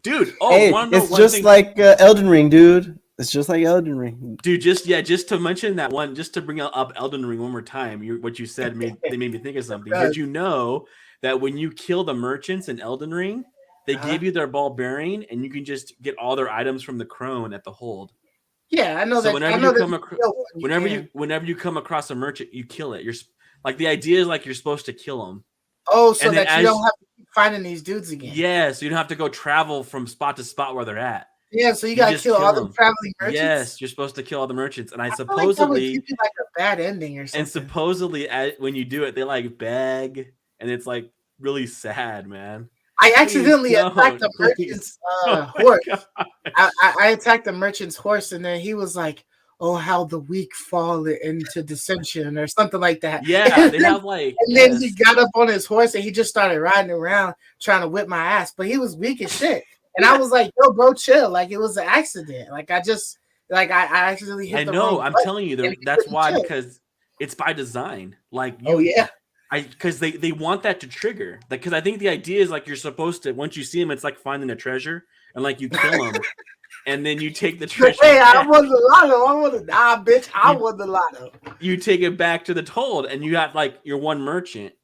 Dude, hey, it's just like Elden Ring, dude. It's just like Elden Ring, dude. Just to mention that one, just to bring up Elden Ring one more time. What you said made me think of something. Did you know that when you kill the merchants in Elden Ring, they give you their ball bearing, and you can just get all their items from the crone at the hold? Yeah, I know so that. Whenever you come across a merchant, you kill it. You're like the idea is like you're supposed to kill them. Oh, so that you don't have to keep finding these dudes again. Yeah, so you don't have to go travel from spot to spot where they're at. Yeah, so you gotta kill all the traveling merchants. Yes, you're supposed to kill all the merchants, and I supposedly like that would give you like a bad ending or something. And supposedly, when you do it, they like beg, and it's like really sad, man. I accidentally attacked the merchant's horse. I attacked the merchant's horse, and then he was like, "Oh, how the weak fall into dissension," or something like that. Yeah, they have like. And then he got up on his horse and he just started riding around trying to whip my ass, but he was weak as shit. And I was like, "Yo, bro, chill! Like it was an accident. Like I accidentally hit." I know. I'm telling you, that's why, because it's by design. Like, because they want that to trigger. Because I think the idea is like you're supposed to, once you see him, it's like finding a treasure, and like you kill him, and then you take the treasure. Hey, I won the lotto. I won the lotto. You take it back to the told, and you have like your one merchant.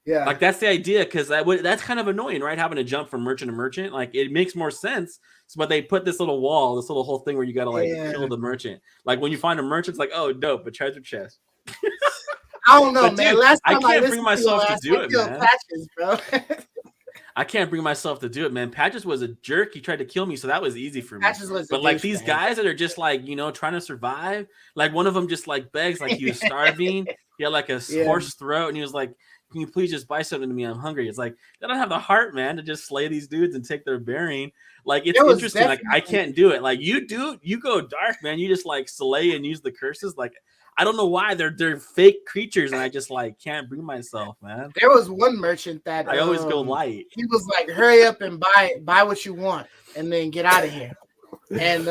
Yeah, like that's the idea, because that's kind of annoying, right? Having to jump from merchant to merchant, like it makes more sense. But they put this little wall, this little whole thing where you gotta like kill the merchant. Like when you find a merchant, it's like, oh, dope, a treasure chest. I don't know, man. Dude, Last time I can't bring myself to do it, man. Patches, bro. I can't bring myself to do it, man. Patches was a jerk. He tried to kill me, so that was easy for me. But like these guys that are just like, trying to survive, like one of them just like begs, like he was starving. He had like a hoarse throat, and he was like, "Can you please just buy something to me? I'm hungry." It's like they don't have the heart, man, to just slay these dudes and take their bearing. Like it's interesting. Like I can't do it. Like you do, you go dark, man. You just like slay and use the curses. Like I don't know why they're fake creatures, and I just like can't bring myself, man. There was one merchant that I always go light. He was like, "Hurry up and buy what you want, and then get out of here." And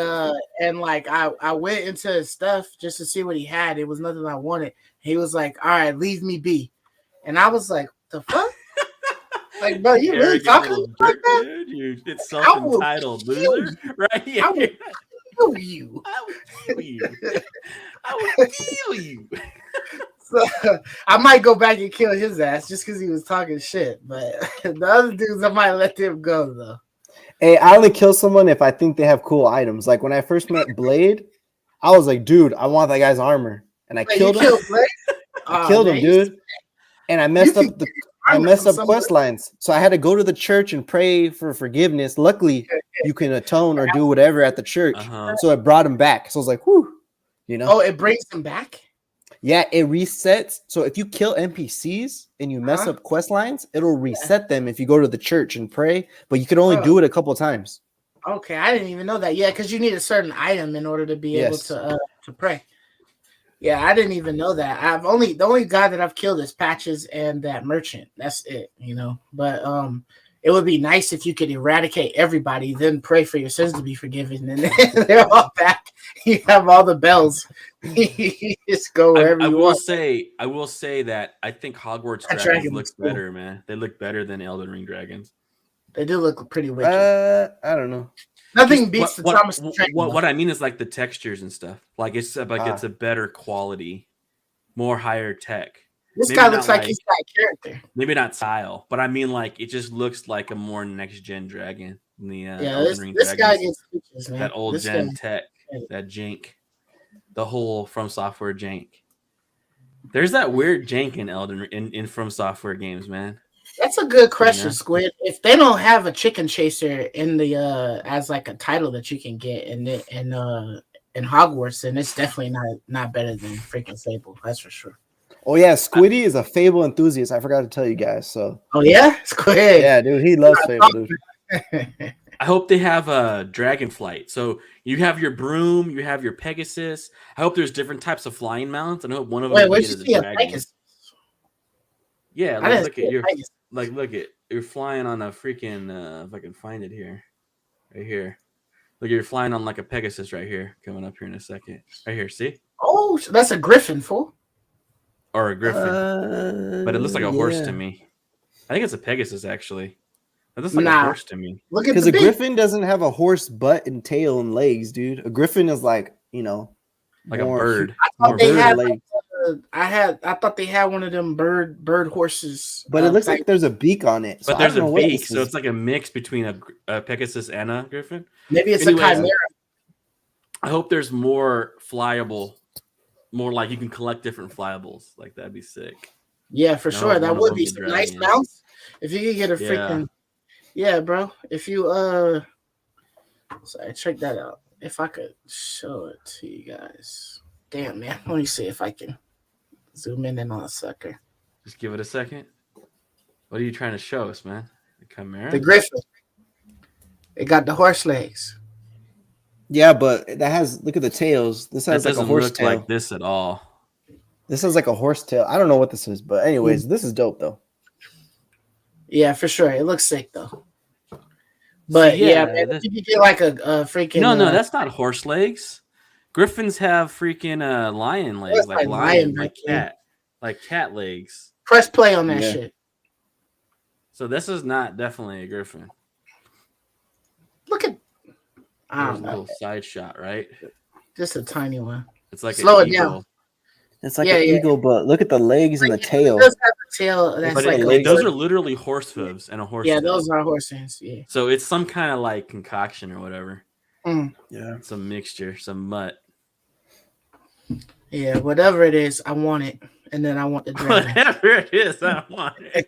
like I went into his stuff just to see what he had. It was nothing I wanted. He was like, "All right, leave me be," and I was like, "The fuck." Like, bro, you really talking like that? Dude, it's self-entitled loser, right? I will kill you. I will kill you. So I might go back and kill his ass just because he was talking shit. But the other dudes, I might let them go though. Hey, I only kill someone if I think they have cool items. Like when I first met Blade, I was like, dude, I want that guy's armor, and I killed him. I killed him, dude. And I messed up quest lines, so I had to go to the church and pray for forgiveness. Luckily, you can atone or do whatever at the church, so it brought him back. So I was like, "Whoo," Oh, it brings him back. Yeah, it resets. So if you kill NPCs and you mess up quest lines, it'll reset them if you go to the church and pray. But you can only do it a couple times. Okay, I didn't even know that. Yeah, because you need a certain item in order to be able to pray. Yeah, I didn't even know that. The only guy that I've killed is Patches and that merchant. That's it, But it would be nice if you could eradicate everybody, then pray for your sins to be forgiven, and then they're all back. You have all the bells. You just go wherever you want. I will say that I think Hogwarts dragons look better, man. They look better than Elden Ring dragons. They do look pretty wicked. I don't know. Nothing beats the Thomas the Train. What I mean is like the textures and stuff. Like it's a better quality, more higher tech. This guy looks like he's got character. Maybe not style, but I mean like it just looks like a more next gen dragon than the Elden Ring this guy gets features, man. That old gen tech, that jank, the whole From Software jank. There's that weird jank in From Software games, man. That's a good question, Squid. If they don't have a chicken chaser in the as like a title that you can get in Hogwarts, then it's definitely not better than freaking Fable. That's for sure. Oh yeah, Squiddy is a Fable enthusiast. I forgot to tell you guys. So. Oh yeah, Squid. Yeah, dude, he loves Fable, dude. I hope they have a Dragonflight. So you have your broom, you have your Pegasus. I hope there's different types of flying mounts, and I hope one of them Wait, is a dragon. Pegasus? Yeah, look at you're flying on a freaking if I can find it here, right here. Look, you're flying on like a Pegasus right here. Coming up here in a second, right here. See? Oh, that's a griffin, fool. Or a griffin, but it looks like a horse to me. I think it's a Pegasus actually. It looks like a horse to me. Look at because a griffin doesn't have a horse butt and tail and legs, dude. A griffin is like like a bird. I thought they had one of them bird horses. But it looks like there's a beak on it. So but there's a beak, so it's like a mix between a Pegasus and a griffin. Maybe it's a chimera. I hope there's more flyable, more like you can collect different flyables. Like that'd be sick. Yeah, for sure. That would be some nice mounts. If you could get a freaking yeah, bro. If you sorry, check that out. If I could show it to you guys. Damn, man. Let me see if I can zoom in on a sucker. Just give it a second. What are you trying to show us, man? The chimera? The griffin. It got the horse legs. Yeah, but that has look at the tails. This has like a horse tail. Like this at all. This is like a horse tail. I don't know what this is, but anyways, this is dope though. Yeah, for sure. It looks sick though. But man, if you get like a freaking no, that's not horse legs. Griffins have freaking lion legs, like lion, like cat legs. Press play on that shit. So this is not definitely a griffin. Look at a little side shot, right? Just a tiny one. It's like slow it down. It's like an eagle, but look at the legs and the tail. It does have a tail. That's but those are literally horse hooves and a horse. Yeah, those are horse hands. Yeah. So it's some kind of like concoction or whatever. Yeah, some mixture, some mutt. Yeah, whatever it is, I want it, and then I want the dragon. Whatever it is, I want it.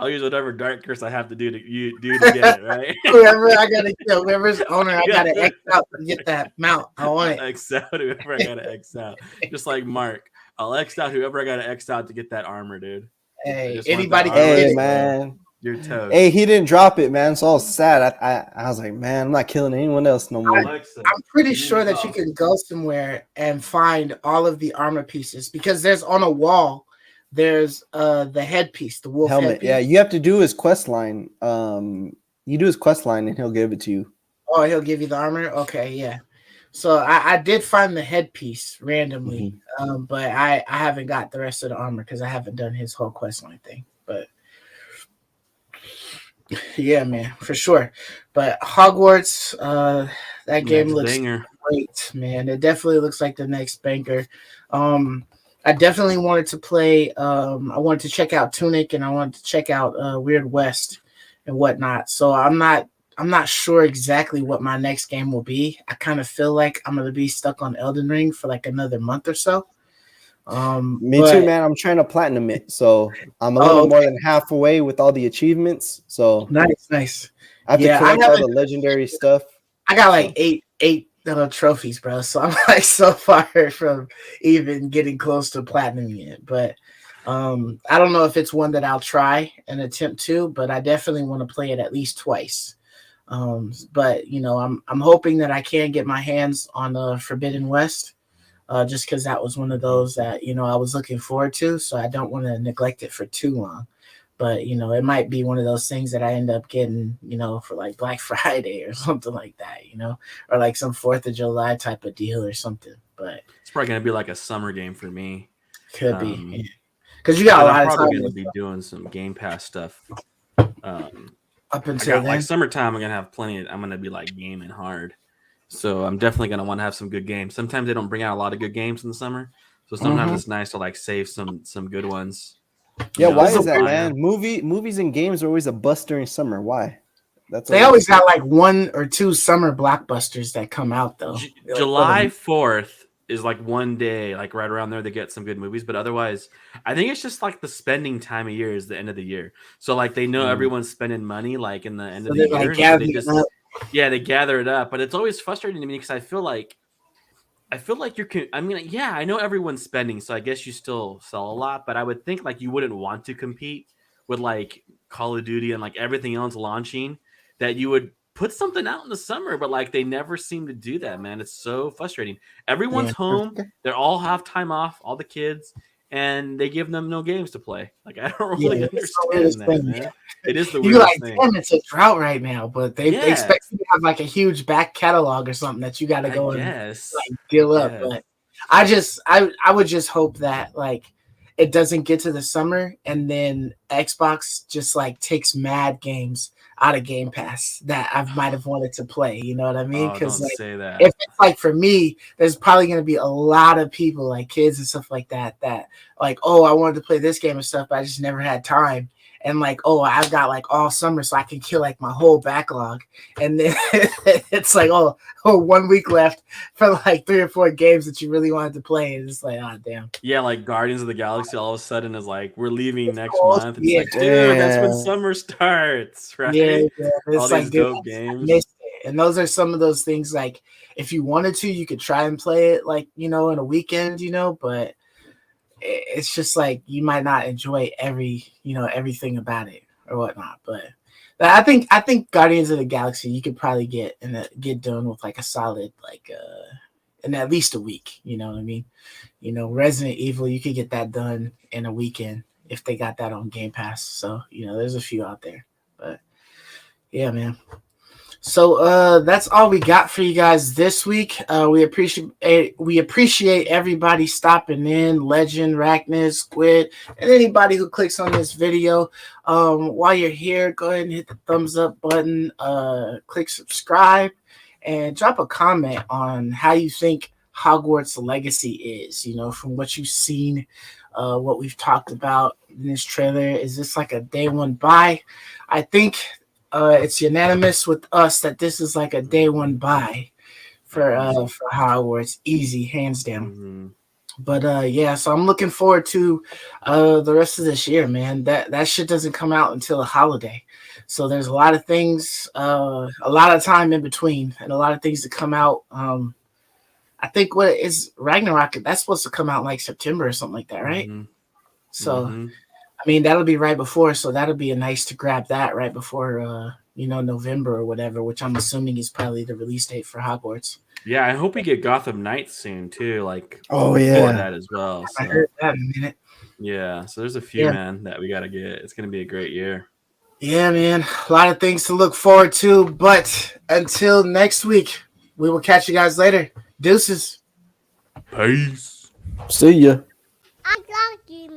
I'll use whatever dark curse I have to do to get it right. Whoever's owner, I gotta X out to get that mount. I want it. X out whoever I gotta X out. Just like Mark, I'll X out whoever I gotta X out to get that armor, dude. Hey, anybody? Hey, man. Your toes. Hey, he didn't drop it, man. So I was sad. I was like, man, I'm not killing anyone else no more. I'm pretty sure that you can go somewhere and find all of the armor pieces because there's on a wall. There's the headpiece, the wolf helmet. Headpiece. Yeah, you have to do his quest line. You do his quest line, and he'll give it to you. Oh, he'll give you the armor. Okay, yeah. So I did find the headpiece randomly, but I haven't got the rest of the armor because I haven't done his whole quest line thing. But yeah, man, for sure. But Hogwarts, that game looks great, man. It definitely looks like the next banger. I definitely wanted to play. I wanted to check out Tunic, and I wanted to check out Weird West and whatnot. So I'm not sure exactly what my next game will be. I kind of feel like I'm gonna be stuck on Elden Ring for like another month or so. Me too, man. I'm trying to platinum it, so I'm a little more than halfway with all the achievements. So nice. I have to collect all the legendary stuff. I got like eight trophies, bro. So I'm like so far from even getting close to platinum yet. But I don't know if it's one that I'll try and attempt to, but I definitely want to play it at least twice. But I'm hoping that I can get my hands on Forbidden West. Just because that was one of those that, I was looking forward to. So I don't want to neglect it for too long. But, it might be one of those things that I end up getting, for like Black Friday or something like that, or like some 4th of July type of deal or something. But it's probably going to be like a summer game for me. Could be. Because you got a lot of time. I'm probably going to be doing some Gamepass stuff. Up until then. Like summertime, I'm going to have I'm going to be like gaming hard. So I'm definitely going to want to have some good games. Sometimes they don't bring out a lot of good games in the summer. So sometimes it's nice to like save some good ones. Yeah, why is that, man? Movies and games are always a bust during summer. Why? They always got like 1 or 2 summer blockbusters that come out though. July 4th is like one day, like right around there, they get some good movies. But otherwise, I think it's just like the spending time of year is the end of the year. So like they know everyone's spending money like in the end of the year. Like they gather it up. But it's always frustrating to me because I feel like I feel like I mean, yeah, I know everyone's spending, so I guess you still sell a lot, but I would think like you wouldn't want to compete with like Call of Duty and like everything else launching, that you would put something out in the summer, but like they never seem to do that, man. It's so frustrating. Everyone's home, they're all have time off, all the kids, and they give them no games to play. Like I don't really understand that, man. It is the weirdest thing. Damn, it's a drought right now, but they expect you to have like a huge back catalog or something that you got to go and like deal up. But I would just hope that like it doesn't get to the summer and then Xbox just like takes mad games out of Game Pass that I might have wanted to play. You know what I mean? Because like, if it's like for me, there's probably going to be a lot of people like kids and stuff like that like, oh, I wanted to play this game and stuff, but I just never had time. And like, oh, I've got like all summer so I can kill like my whole backlog. And then it's like, oh, 1 week left for like 3 or 4 games that you really wanted to play. And it's like, oh, damn. Yeah, like Guardians of the Galaxy all of a sudden is like, we're leaving next month. It's like, dude, that's when summer starts, right? Yeah. It's all like, these dope games. And those are some of those things like if you wanted to, you could try and play it like, in a weekend, but it's just like you might not enjoy everything about it or whatnot. But I think Guardians of the Galaxy you could probably get done with like a solid like in at least a week. You know what I mean? Resident Evil you could get that done in a weekend if they got that on Game Pass. So there's a few out there. But yeah, man. So that's all we got for you guys this week. We appreciate everybody stopping in, Legend, Rachnis, Squid, and anybody who clicks on this video. While you're here, go ahead and hit the thumbs up button, click subscribe, and drop a comment on how you think Hogwarts Legacy is. From what you've seen, what we've talked about in this trailer. Is this like a day one buy? I think it's unanimous with us that this is like a day one buy for Hogwarts, easy, hands down. Mm-hmm. But so I'm looking forward to the rest of this year, man. That shit doesn't come out until a holiday, so there's a lot of things, a lot of time in between, and a lot of things to come out. I think what is Ragnarok? That's supposed to come out in like September or something like that, right? Mm-hmm. So. Mm-hmm. I mean, that'll be right before, so that'll be nice to grab that right before, November or whatever, which I'm assuming is probably the release date for Hogwarts. Yeah, I hope we get Gotham Knights soon too. Like, that as well. So. I heard that in a minute. Yeah, so there's a few, man, that we got to get. It's going to be a great year. Yeah, man, a lot of things to look forward to. But until next week, we will catch you guys later. Deuces. Peace. See ya. I love you,